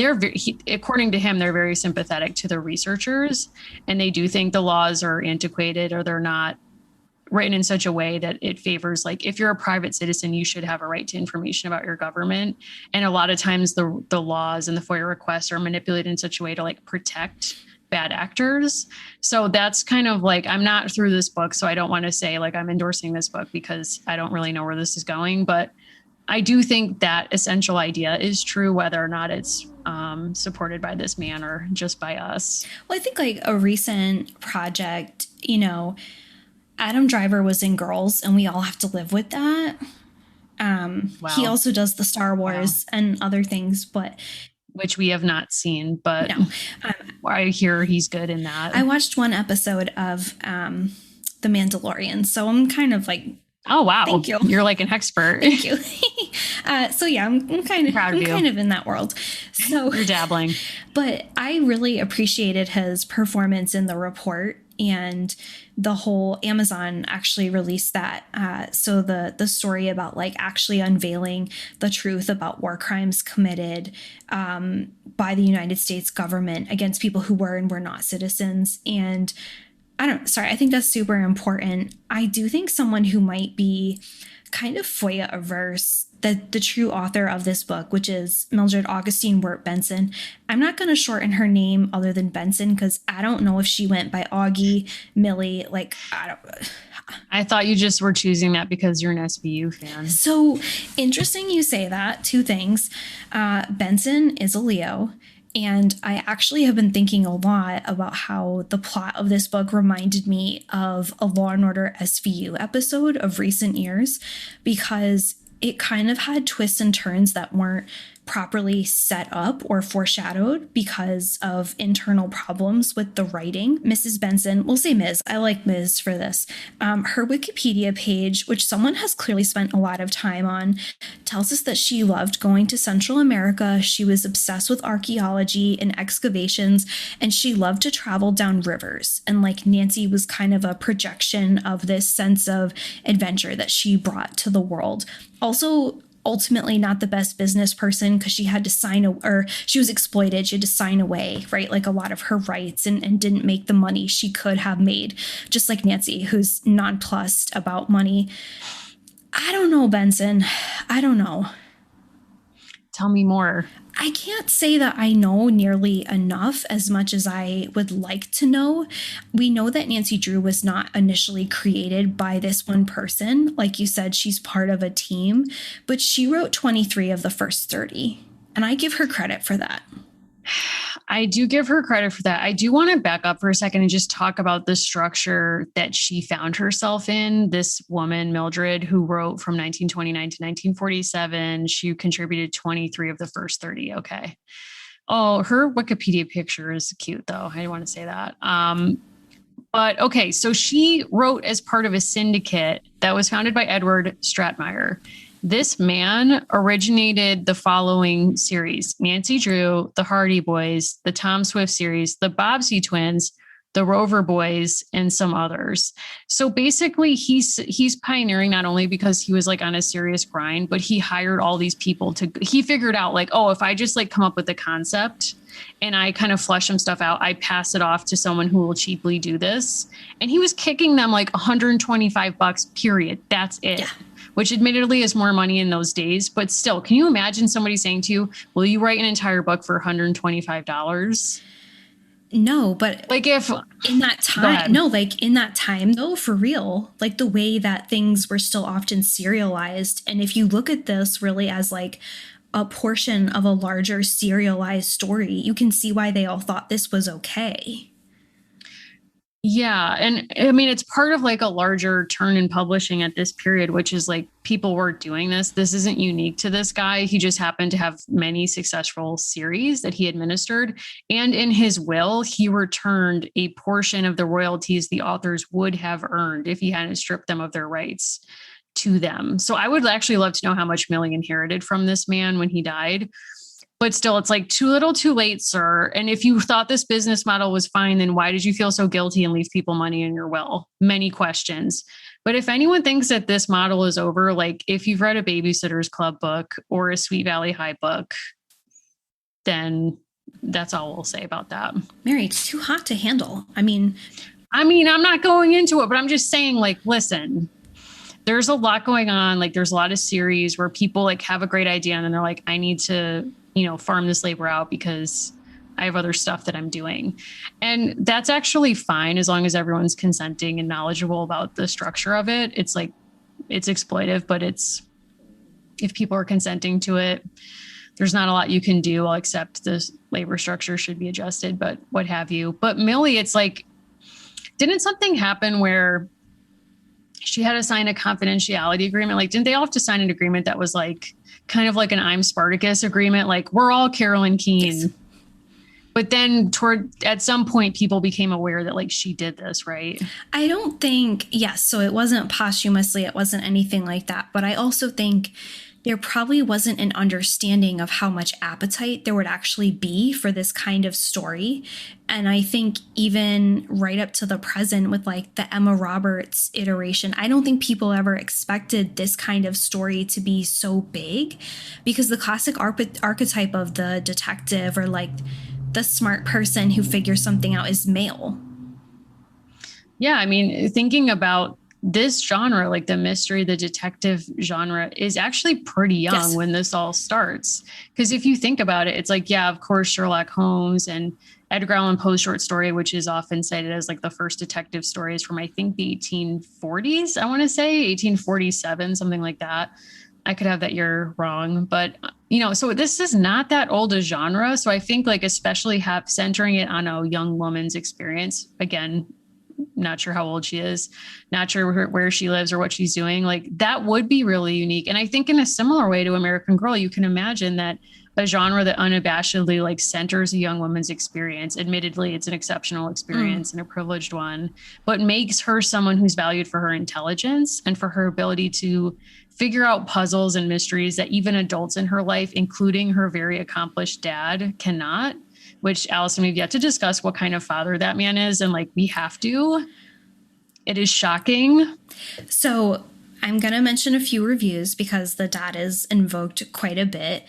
according to him, they're very sympathetic to the researchers, and they do think the laws are antiquated or they're not written in such a way that it favors, like, if you're a private citizen, you should have a right to information about your government. And a lot of times the laws and the FOIA requests are manipulated in such a way to like protect bad actors. So that's kind of like, I'm not through this book, so I don't want to say like I'm endorsing this book because I don't really know where this is going. But I do think that essential idea is true, whether or not it's supported by this man or just by us. Well, I think like a recent project, you know, Adam Driver was in Girls, and we all have to live with that. Wow. He also does the Star Wars and other things, but which we have not seen, but no. I hear he's good in that. I watched one episode of The Mandalorian, so I'm kind of like, oh wow, thank you. You're like an expert. Thank you. So yeah, I'm kind of in that world. So you're dabbling. But I really appreciated his performance in The Report, and the whole Amazon actually released that. So the story about like actually unveiling the truth about war crimes committed by the United States government against people who were and were not citizens. And I think that's super important. I do think someone who might be kind of FOIA averse, that the true author of this book, which is Mildred Augustine Wirt Benson. I'm not going to shorten her name other than Benson because I don't know if she went by Augie, Millie, like, I thought you just were choosing that because you're an SVU fan. So interesting you say that. Two things. Benson is a Leo. And I actually have been thinking a lot about how the plot of this book reminded me of a Law and Order SVU episode of recent years, because it kind of had twists and turns that weren't properly set up or foreshadowed because of internal problems with the writing. Mrs. Benson, we'll say Ms. I like Ms. for this. Her Wikipedia page, which someone has clearly spent a lot of time on, tells us that she loved going to Central America. She was obsessed with archaeology and excavations, and she loved to travel down rivers. And like Nancy was kind of a projection of this sense of adventure that she brought to the world. Also, ultimately not the best business person because she had to she was exploited. She had to sign away, right? Like a lot of her rights and didn't make the money she could have made, just like Nancy, who's nonplussed about money. I don't know, Benson. I don't know. Tell me more. I can't say that I know nearly enough as much as I would like to know. We know that Nancy Drew was not initially created by this one person. Like you said, she's part of a team, but she wrote 23 of the first 30. And I give her credit for that. I do give her credit for that. I do want to back up for a second and just talk about the structure that she found herself in. This woman, Mildred, who wrote from 1929 to 1947, she contributed 23 of the first 30. Okay. Oh, her Wikipedia picture is cute, though. I want to say that. But okay, so she wrote as part of a syndicate that was founded by Edward Stratmeyer. This man originated the following series: Nancy Drew, the Hardy Boys, the Tom Swift series, the Bobbsey Twins, the Rover Boys, and some others. So basically he's pioneering, not only because he was like on a serious grind, but he hired all these people he figured out like, oh, if I just like come up with a concept and I kind of flesh some stuff out, I pass it off to someone who will cheaply do this. And he was kicking them like $125, period. That's it. Yeah. Which admittedly is more money in those days, but still, can you imagine somebody saying to you, will you write an entire book for $125? No, but like if in that time though, for real, like the way that things were still often serialized. And if you look at this really as like a portion of a larger serialized story, you can see why they all thought this was okay. Yeah. And I mean, it's part of like a larger turn in publishing at this period, which is like people were doing this. This isn't unique to this guy. He just happened to have many successful series that he administered. And in his will, he returned a portion of the royalties the authors would have earned if he hadn't stripped them of their rights to them. So I would actually love to know how much Millie inherited from this man when he died. But still, it's like too little, too late, sir. And if you thought this business model was fine, then why did you feel so guilty and leave people money in your will? Many questions. But if anyone thinks that this model is over, like if you've read a Babysitter's Club book or a Sweet Valley High book, then that's all we'll say about that. Mary, it's too hot to handle. I mean, I mean, I'm not going into it, but I'm just saying, like, listen, there's a lot going on. Like, there's a lot of series where people like have a great idea and then they're like, I need to, farm this labor out because I have other stuff that I'm doing. And that's actually fine as long as everyone's consenting and knowledgeable about the structure of it. It's like, it's exploitive, but if people are consenting to it, there's not a lot you can do except the labor structure should be adjusted, but what have you. But Millie, it's like, didn't something happen where she had to sign a confidentiality agreement? Like, didn't they all have to sign an agreement that was like kind of like an I'm Spartacus agreement? Like, we're all Carolyn Keene. Yes. But then at some point, people became aware that like she did this, right? I don't think, yes. So it wasn't posthumously, it wasn't anything like that. But I also think there probably wasn't an understanding of how much appetite there would actually be for this kind of story. And I think even right up to the present with like the Emma Roberts iteration, I don't think people ever expected this kind of story to be so big, because the classic archetype of the detective or like the smart person who figures something out is male. Yeah, I mean, thinking about this genre, like the mystery, the detective genre, is actually pretty young. Yes. When this all starts. Because if you think about it, it's like, yeah, of course, Sherlock Holmes and Edgar Allan Poe's short story, which is often cited as like the first detective stories from, I think, the 1840s, I want to say 1847, something like that. I could have that year wrong, but so this is not that old a genre. So I think like, especially centering it on a young woman's experience, again, not sure how old she is, not sure where she lives or what she's doing. Like, that would be really unique. And I think in a similar way to American Girl, you can imagine that a genre that unabashedly like centers a young woman's experience. Admittedly, it's an exceptional experience and a privileged one, but makes her someone who's valued for her intelligence and for her ability to figure out puzzles and mysteries that even adults in her life, including her very accomplished dad, cannot. Which, Allison, we've yet to discuss what kind of father that man is. And like, we have to. It is shocking. So I'm going to mention a few reviews because the dad is invoked quite a bit.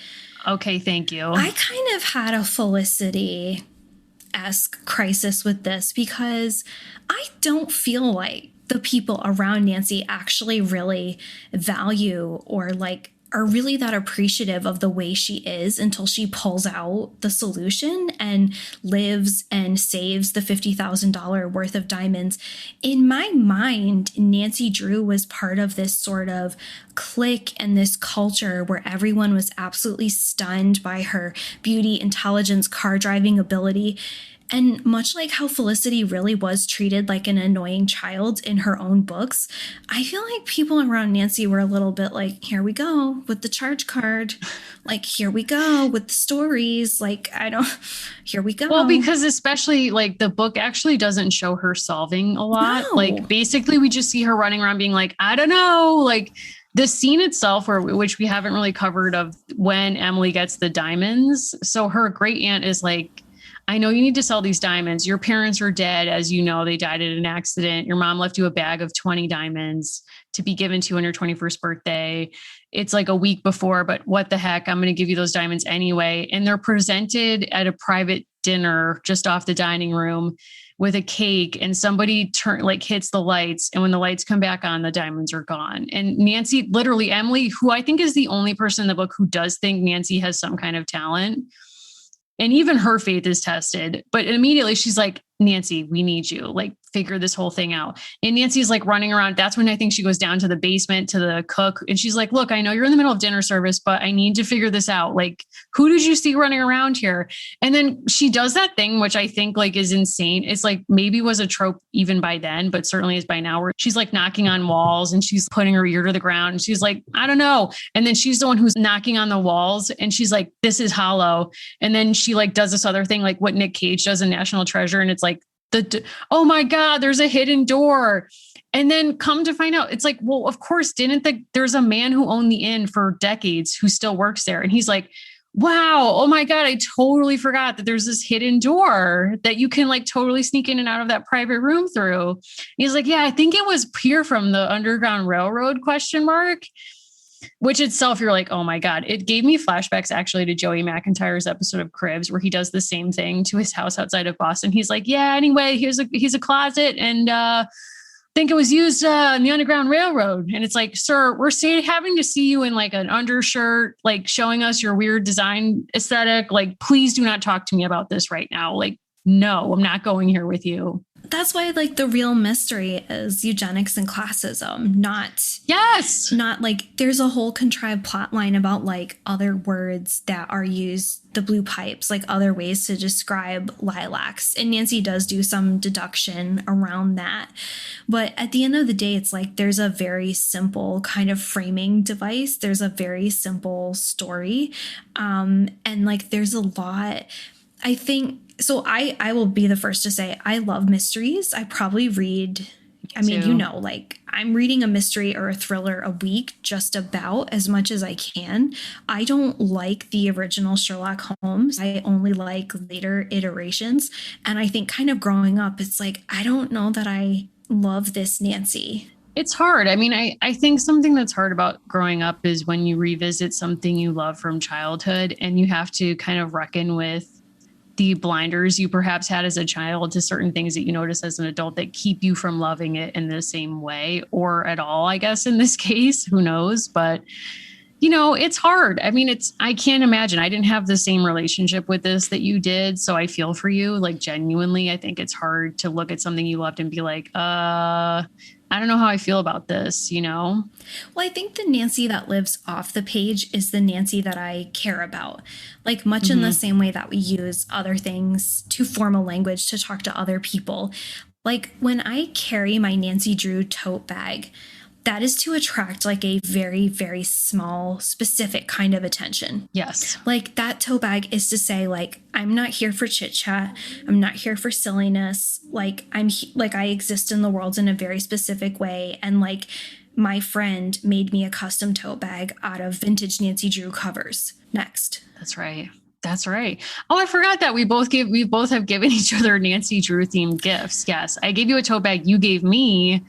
Okay, thank you. I kind of had a Felicity-esque crisis with this because I don't feel like the people around Nancy actually really value or like are really that appreciative of the way she is until she pulls out the solution and lives and saves the $50,000 worth of diamonds. In my mind, Nancy Drew was part of this sort of clique and this culture where everyone was absolutely stunned by her beauty, intelligence, car driving ability. And much like how Felicity really was treated like an annoying child in her own books, I feel like people around Nancy were a little bit like, here we go with the charge card. Like, here we go with the stories. Like, here we go. Well, because especially like the book actually doesn't show her solving a lot. No. Like, basically we just see her running around being like, I don't know, like the scene itself, which we haven't really covered, of when Emily gets the diamonds. So her great aunt is like, I know you need to sell these diamonds. Your parents are dead. As you know, they died in an accident. Your mom left you a bag of 20 diamonds to be given to you on your 21st birthday. It's like a week before, but what the heck? I'm going to give you those diamonds anyway. And they're presented at a private dinner just off the dining room with a cake, and somebody hits the lights. And when the lights come back on, the diamonds are gone. And Nancy, literally Emily, who I think is the only person in the book who does think Nancy has some kind of talent, and even her faith is tested, but immediately she's like, Nancy, we need you, like, figure this whole thing out. And Nancy's like running around. That's when I think she goes down to the basement to the cook. And she's like, look, I know you're in the middle of dinner service, but I need to figure this out. Like, who did you see running around here? And then she does that thing, which I think like is insane. It's like maybe was a trope even by then, but certainly is by now, where she's like knocking on walls and she's putting her ear to the ground. And she's like, I don't know. And then she's the one who's knocking on the walls and she's like, this is hollow. And then she like does this other thing, like what Nick Cage does in National Treasure. And it's like, oh my God, there's a hidden door. And then come to find out, it's like, well, of course, there's a man who owned the inn for decades who still works there. And he's like, wow, oh my God, I totally forgot that there's this hidden door that you can like totally sneak in and out of that private room through. He's like, yeah, I think it was Pier from the Underground Railroad ? which itself, you're like, oh my God. It gave me flashbacks actually to Joey McIntyre's episode of Cribs, where he does the same thing to his house outside of Boston. He's like, yeah, anyway, here's a closet, and think it was used in the Underground Railroad. And it's like, sir, we're having to see you in like an undershirt, like showing us your weird design aesthetic. Like, please do not talk to me about this right now. Like, no, I'm not going here with you. That's why, like, the real mystery is eugenics and classism, not like there's a whole contrived plot line about like other words that are used, the blue pipes, like other ways to describe lilacs. And Nancy does do some deduction around that. But at the end of the day, it's like there's a very simple kind of framing device. There's a very simple story. And like there's a lot, I think. So I will be the first to say I love mysteries. I probably read, like I'm reading a mystery or a thriller a week, just about as much as I can. I don't like the original Sherlock Holmes. I only like later iterations. And I think kind of growing up, it's like, I don't know that I love this Nancy. It's hard. I mean, I think something that's hard about growing up is when you revisit something you love from childhood and you have to kind of reckon with the blinders you perhaps had as a child to certain things that you notice as an adult that keep you from loving it in the same way or at all, I guess, in this case, who knows? But, you know, it's hard. I mean, I can't imagine. I didn't have the same relationship with this that you did. So I feel for you, like genuinely, I think it's hard to look at something you loved and be like, I don't know how I feel about this, you know? Well, I think the Nancy that lives off the page is the Nancy that I care about. Like much in the same way that we use other things to form a language to talk to other people. Like when I carry my Nancy Drew tote bag, that is to attract like a very, very small, specific kind of attention. Yes. Like that tote bag is to say, like, I'm not here for chit chat. I'm not here for silliness. Like I exist in the world in a very specific way. And like my friend made me a custom tote bag out of vintage Nancy Drew covers. Next. That's right. That's right. Oh, I forgot that we both have given each other Nancy Drew themed gifts. Yes. I gave you a tote bag. You gave me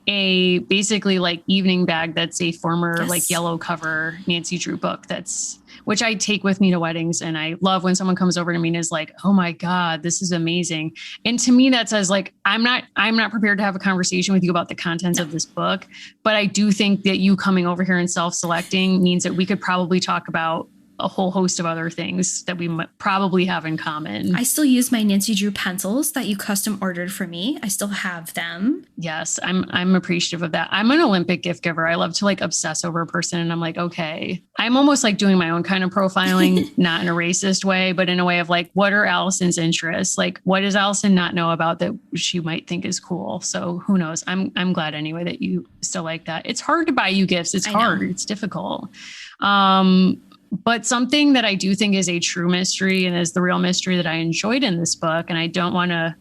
a basically like evening bag that's a former like yellow cover Nancy Drew book which I take with me to weddings. And I love when someone comes over to me and is like, oh my God, this is amazing. And to me, that says like, I'm not prepared to have a conversation with you about the contents of this book, but I do think that you coming over here and self-selecting means that we could probably talk about a whole host of other things that we might probably have in common. I still use my Nancy Drew pencils that you custom ordered for me. I still have them. Yes, I'm appreciative of that. I'm an Olympic gift giver. I love to like obsess over a person. And I'm like, okay, I'm almost like doing my own kind of profiling, not in a racist way, but in a way of like, what are Allison's interests? Like, what does Allison not know about that she might think is cool? So who knows? I'm glad anyway that you still like that. It's hard to buy you gifts. It's hard. It's difficult. But something that I do think is a true mystery and is the real mystery that I enjoyed in this book, and I don't want to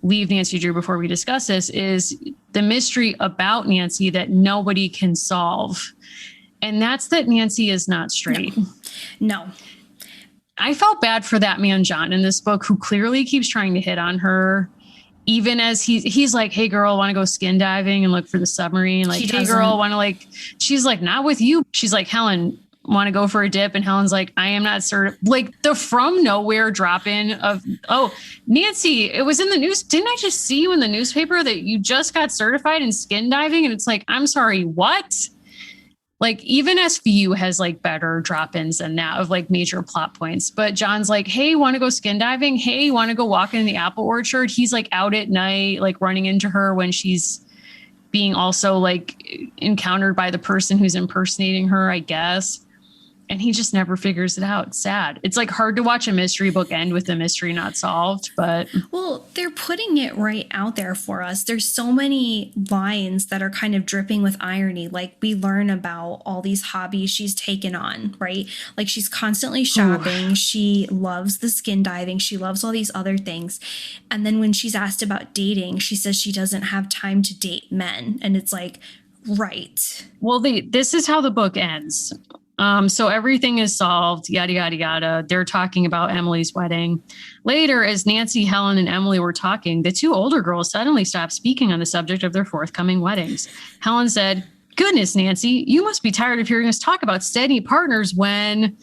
leave Nancy Drew before we discuss this, is the mystery about Nancy that nobody can solve. And that's that Nancy is not straight. No. I felt bad for that man, John, in this book, who clearly keeps trying to hit on her. Even as he's like, hey, girl, want to go skin diving and look for the submarine? Like, hey, girl, want to like, she's like, not with you. She's like, Helen, want to go for a dip? And Helen's like, I am not certain. Like the from nowhere drop in of, oh, Nancy, it was in the news. Didn't I just see you in the newspaper that you just got certified in skin diving? And it's like, I'm sorry, what? Like even SVU has like better drop-ins than that of like major plot points. But John's like, hey, want to go skin diving? Hey, want to go walking in the apple orchard? He's like out at night, like running into her when she's being also like encountered by the person who's impersonating her, I guess. And he just never figures it out. It's sad. It's like hard to watch a mystery book end with the mystery not solved, but. Well, they're putting it right out there for us. There's so many lines that are kind of dripping with irony. Like we learn about all these hobbies she's taken on, right? Like she's constantly shopping. Ooh. She loves the skin diving. She loves all these other things. And then when she's asked about dating, she says she doesn't have time to date men. And it's like, right. Well, this is how the book ends. So everything is solved, yada, yada, yada. They're talking about Emily's wedding. Later, as Nancy, Helen, and Emily were talking, the two older girls suddenly stopped speaking on the subject of their forthcoming weddings. Helen said, Goodness, Nancy, you must be tired of hearing us talk about steady partners when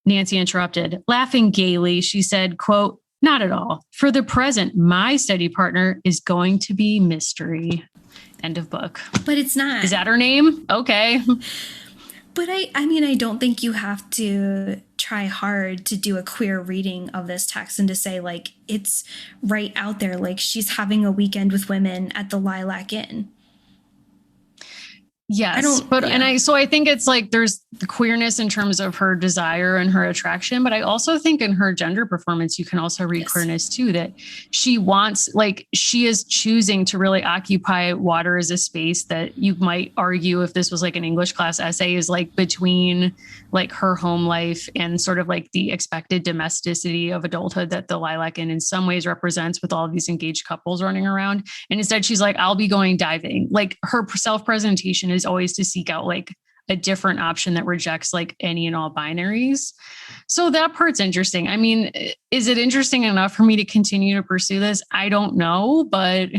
Nancy interrupted. Laughing gaily, she said, quote, not at all. For the present, my steady partner is going to be Mystery. End of book. But it's not. Is that her name? Okay. But I mean, I don't think you have to try hard to do a queer reading of this text and to say, like, it's right out there. Like, she's having a weekend with women at the Lilac Inn. Yes, I think it's like there's the queerness in terms of her desire and her attraction, but I also think in her gender performance, you can also read queerness too, that she wants, like, she is choosing to really occupy water as a space that you might argue, if this was like an English class essay, is like between like her home life and sort of like the expected domesticity of adulthood that the Lilac Inn in some ways represents, with all of these engaged couples running around. And instead she's like, I'll be going diving. Like, her self-presentation is always to seek out like a different option that rejects like any and all binaries. So that part's interesting. I mean, is it interesting enough for me to continue to pursue this? I don't know, but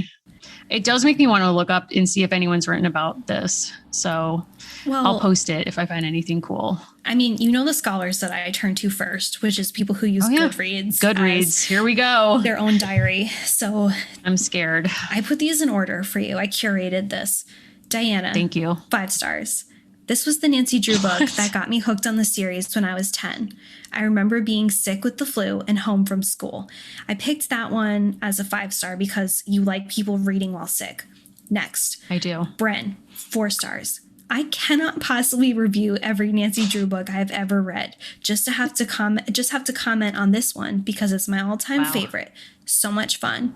it does make me want to look up and see if anyone's written about this. So I'll post it if I find anything cool. I mean, you know, the scholars that I turn to first, which is people who use Goodreads. Here we go. Their own diary. So I'm scared. I put these in order for you. I curated this. Diana. Thank you. 5 stars. This was the Nancy Drew book that got me hooked on the series when I was 10. I remember being sick with the flu and home from school. I picked that one as a 5-star because you like people reading while sick. Next. I do. Bren, 4 stars. I cannot possibly review every Nancy Drew book I've ever read. Just have to comment on this one because it's my all-time favorite. So much fun.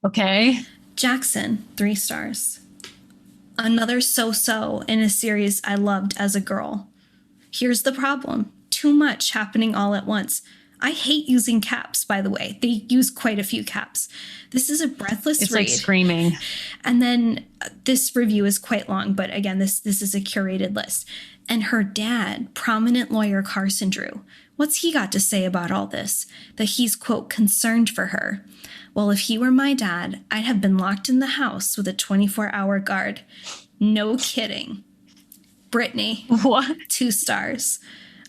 Okay. Jackson, 3 stars. Another so-so in a series I loved as a girl. Here's the problem. Too much happening all at once. I hate using caps, by the way. They use quite a few caps. This is a breathless read. It's like screaming. And then this review is quite long, but again, this is a curated list. And her dad, prominent lawyer Carson Drew. What's he got to say about all this? That he's, quote, concerned for her. Well, if he were my dad, I'd have been locked in the house with a 24-hour guard. No kidding. Brittany. What? 2 stars.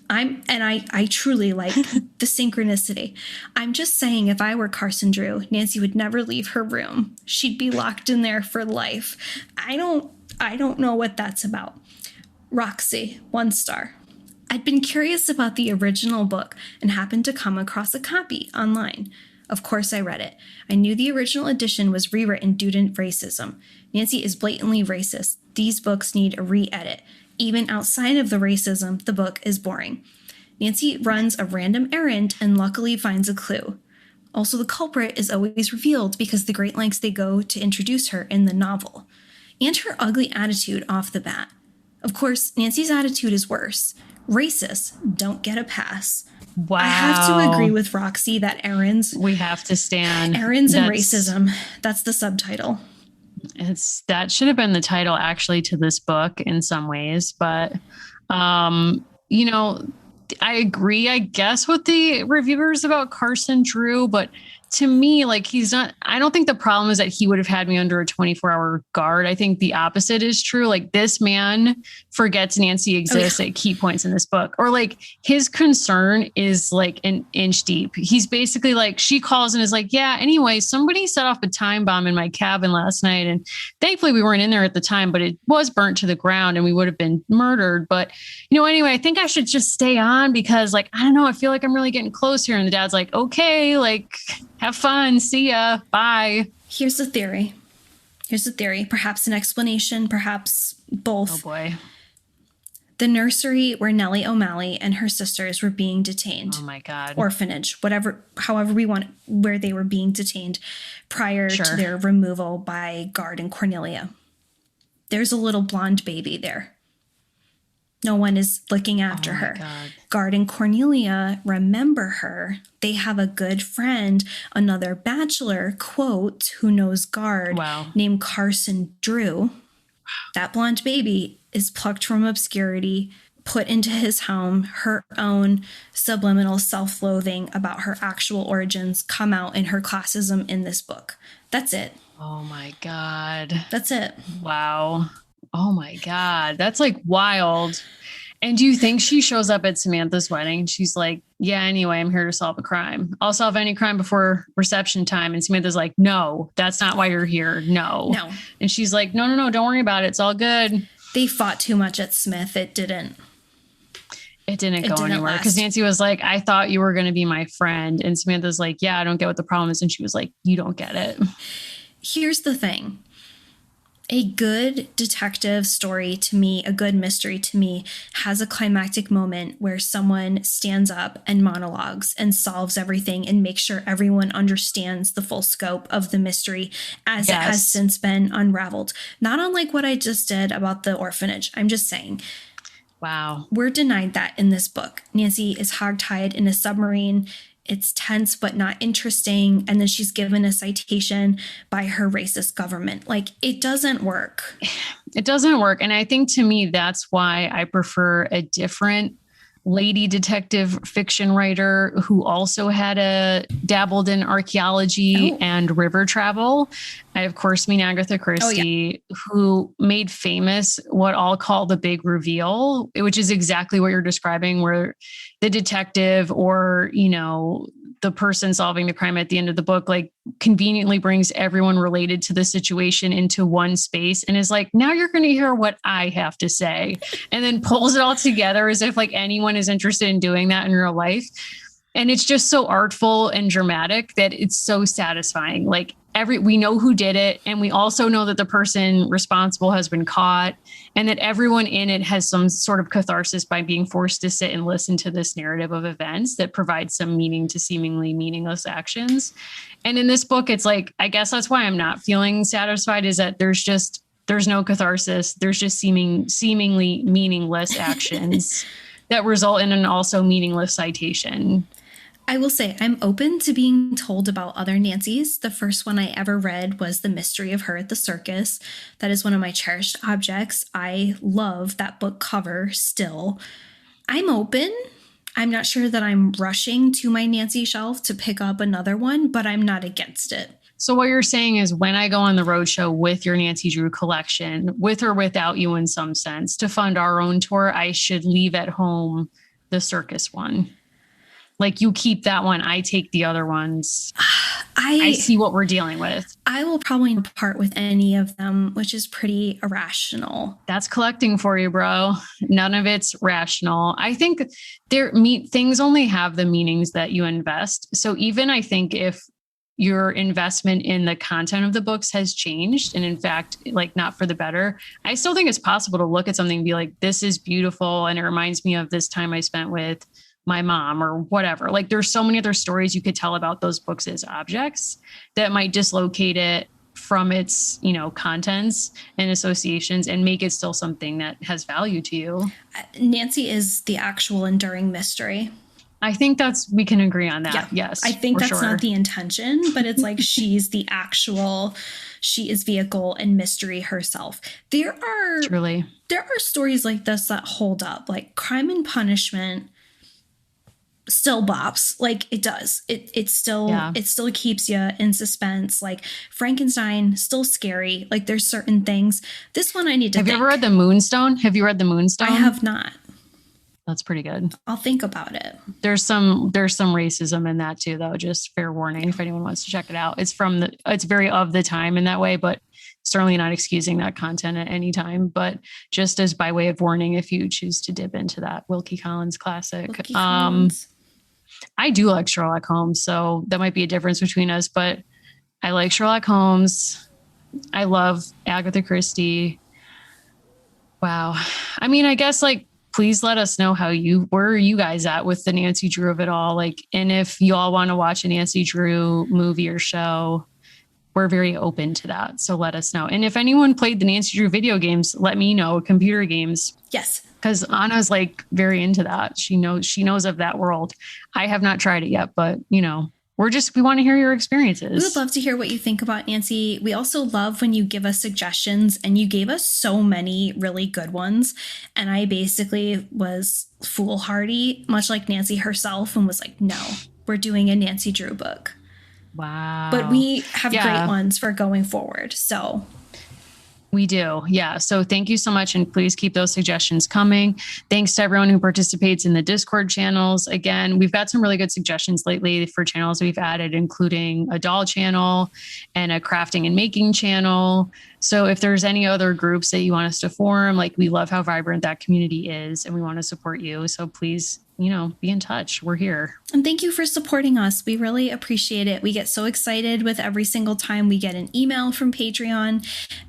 I truly like the synchronicity. I'm just saying, if I were Carson Drew, Nancy would never leave her room. She'd be locked in there for life. I don't know what that's about. Roxy, 1 star. I'd been curious about the original book and happened to come across a copy online. Of course I read it. I knew the original edition was rewritten due to racism. Nancy is blatantly racist. These books need a re-edit. Even outside of the racism, the book is boring. Nancy runs a random errand and luckily finds a clue. Also, the culprit is always revealed because the great lengths they go to introduce her in the novel. And her ugly attitude off the bat. Of course, Nancy's attitude is worse. Racists don't get a pass. Wow. I have to agree with Roxy that errands. We have to stand. Errands and racism. That's the subtitle. That should have been the title actually to this book in some ways, but you know, I agree, I guess, with the reviewers about Carson Drew, but to me, like, I don't think the problem is that he would have had me under a 24-hour guard. I think the opposite is true. Like, this man forgets Nancy exists at key points in this book, or like his concern is like an inch deep. He's basically like, she calls and is like, yeah, anyway, somebody set off a time bomb in my cabin last night. And thankfully we weren't in there at the time, but it was burnt to the ground and we would have been murdered. But, you know, anyway, I think I should just stay on because, like, I don't know, I feel like I'm really getting close here. And the dad's like, okay, like, have fun. See ya. Bye. Here's the theory. Perhaps an explanation, perhaps both. Oh boy. The nursery where Nellie O'Malley and her sisters were being detained. Oh my God. Orphanage, however we want, where they were being detained prior to their removal by Guard and Cornelia. There's a little blonde baby there. No one is looking after her. God. Guard and Cornelia remember her. They have a good friend, another bachelor, quote, who knows Guard, named Carson Drew. Wow. That blonde baby is plucked from obscurity, put into his home. Her own subliminal self-loathing about her actual origins come out in her classism in this book. That's it. Oh my God. That's it. Wow. Oh my God. That's like wild. And do you think she shows up at Samantha's wedding? She's like, yeah, anyway, I'm here to solve a crime. I'll solve any crime before reception time. And Samantha's like, no, that's not why you're here. No. No. And she's like, no, no, no, don't worry about it. It's all good. They fought too much at Smith. It didn't go anywhere because Nancy was like, I thought you were going to be my friend. And Samantha's like, yeah, I don't get what the problem is. And she was like, you don't get it. Here's the thing. A good detective story to me, a good mystery to me, has a climactic moment where someone stands up and monologues and solves everything and makes sure everyone understands the full scope of the mystery as it has since been unraveled. Not unlike what I just did about the orphanage. I'm just saying. Wow. We're denied that in this book. Nancy is hogtied in a submarine. It's tense but not interesting. And then she's given a citation by her racist government. Like, it doesn't work. It doesn't work. And I think to me, that's why I prefer a different lady detective fiction writer who also had dabbled in archaeology and river travel. I, of course, mean Agatha Christie, who made famous what I'll call the big reveal, which is exactly what you're describing, where the detective or, you know, the person solving the crime at the end of the book, like, conveniently brings everyone related to the situation into one space and is like, now you're going to hear what I have to say, and then pulls it all together as if like anyone is interested in doing that in real life. And it's just so artful and dramatic that it's so satisfying. Like, we know who did it. And we also know that the person responsible has been caught, and that everyone in it has some sort of catharsis by being forced to sit and listen to this narrative of events that provides some meaning to seemingly meaningless actions. And in this book, it's like, I guess that's why I'm not feeling satisfied, is that there's no catharsis. There's just seemingly meaningless actions that result in an also meaningless citation. I will say I'm open to being told about other Nancys. The first one I ever read was The Mystery of Her at the Circus. That is one of my cherished objects. I love that book cover still. I'm open. I'm not sure that I'm rushing to my Nancy shelf to pick up another one, but I'm not against it. So what you're saying is, when I go on the roadshow with your Nancy Drew collection, with or without you in some sense, to fund our own tour, I should leave at home the circus one. Like, you keep that one, I take the other ones. I see what we're dealing with. I will probably not part with any of them, which is pretty irrational. That's collecting for you, bro. None of it's rational. I think things only have the meanings that you invest. So even I think if your investment in the content of the books has changed, and in fact, like, not for the better, I still think it's possible to look at something and be like, this is beautiful, and it reminds me of this time I spent with my mom or whatever. Like, there's so many other stories you could tell about those books as objects that might dislocate it from its, you know, contents and associations and make it still something that has value to you. Nancy is the actual enduring mystery. I think we can agree on that. Yeah. Yes. I think that's not the intention, but it's like, she is vehicle and mystery herself. There are stories like this that hold up, like Crime and Punishment still bops. Like, it does. It still keeps you in suspense. Like, Frankenstein, still scary. Like, there's certain things. This one I need to Have you ever read The Moonstone? Have you read The Moonstone? I have not. That's pretty good. I'll think about it. There's some racism in that too, though. Just fair warning if anyone wants to check it out. It's very of the time in that way, but certainly not excusing that content at any time. But just as by way of warning, if you choose to dip into that Wilkie Collins classic. I do like Sherlock Holmes, so that might be a difference between us, but I like Sherlock Holmes. I love Agatha Christie. Wow. I mean, I guess, like, please let us know where are you guys at with the Nancy Drew of it all? Like, and if you all want to watch a Nancy Drew movie or show, we're very open to that. So let us know. And if anyone played the Nancy Drew video games, let me know. Computer games. Yes. Because Anna's like very into that. She knows of that world. I have not tried it yet, but you know, we want to hear your experiences. We would love to hear what you think about Nancy. We also love when you give us suggestions, and you gave us so many really good ones. And I basically was foolhardy, much like Nancy herself, and was like, no, we're doing a Nancy Drew book. Wow. But we have great ones for going forward. So we do. Yeah. So thank you so much. And please keep those suggestions coming. Thanks to everyone who participates in the Discord channels. Again, we've got some really good suggestions lately for channels we've added, including a doll channel and a crafting and making channel. So if there's any other groups that you want us to form, like we love how vibrant that community is and we want to support you. So please, be in touch. We're here. And thank you for supporting us. We really appreciate it. We get so excited with every single time we get an email from Patreon.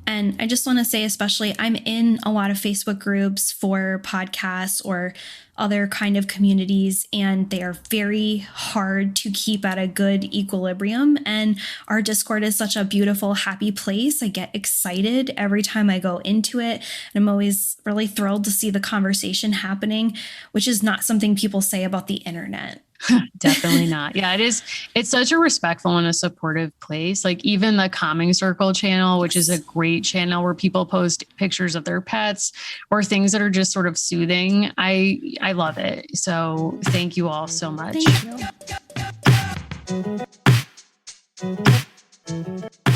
And I just want to say, especially, I'm in a lot of Facebook groups for podcasts or other kind of communities, and they are very hard to keep at a good equilibrium. And our Discord is such a beautiful, happy place. I get excited every time I go into it. And I'm always really thrilled to see the conversation happening, which is not something people say about the internet. Definitely not. Yeah, it is. It's such a respectful and a supportive place. Like even the Calming Circle channel, which is a great channel where people post pictures of their pets or things that are just sort of soothing. I love it. So thank you all so much. Thank you.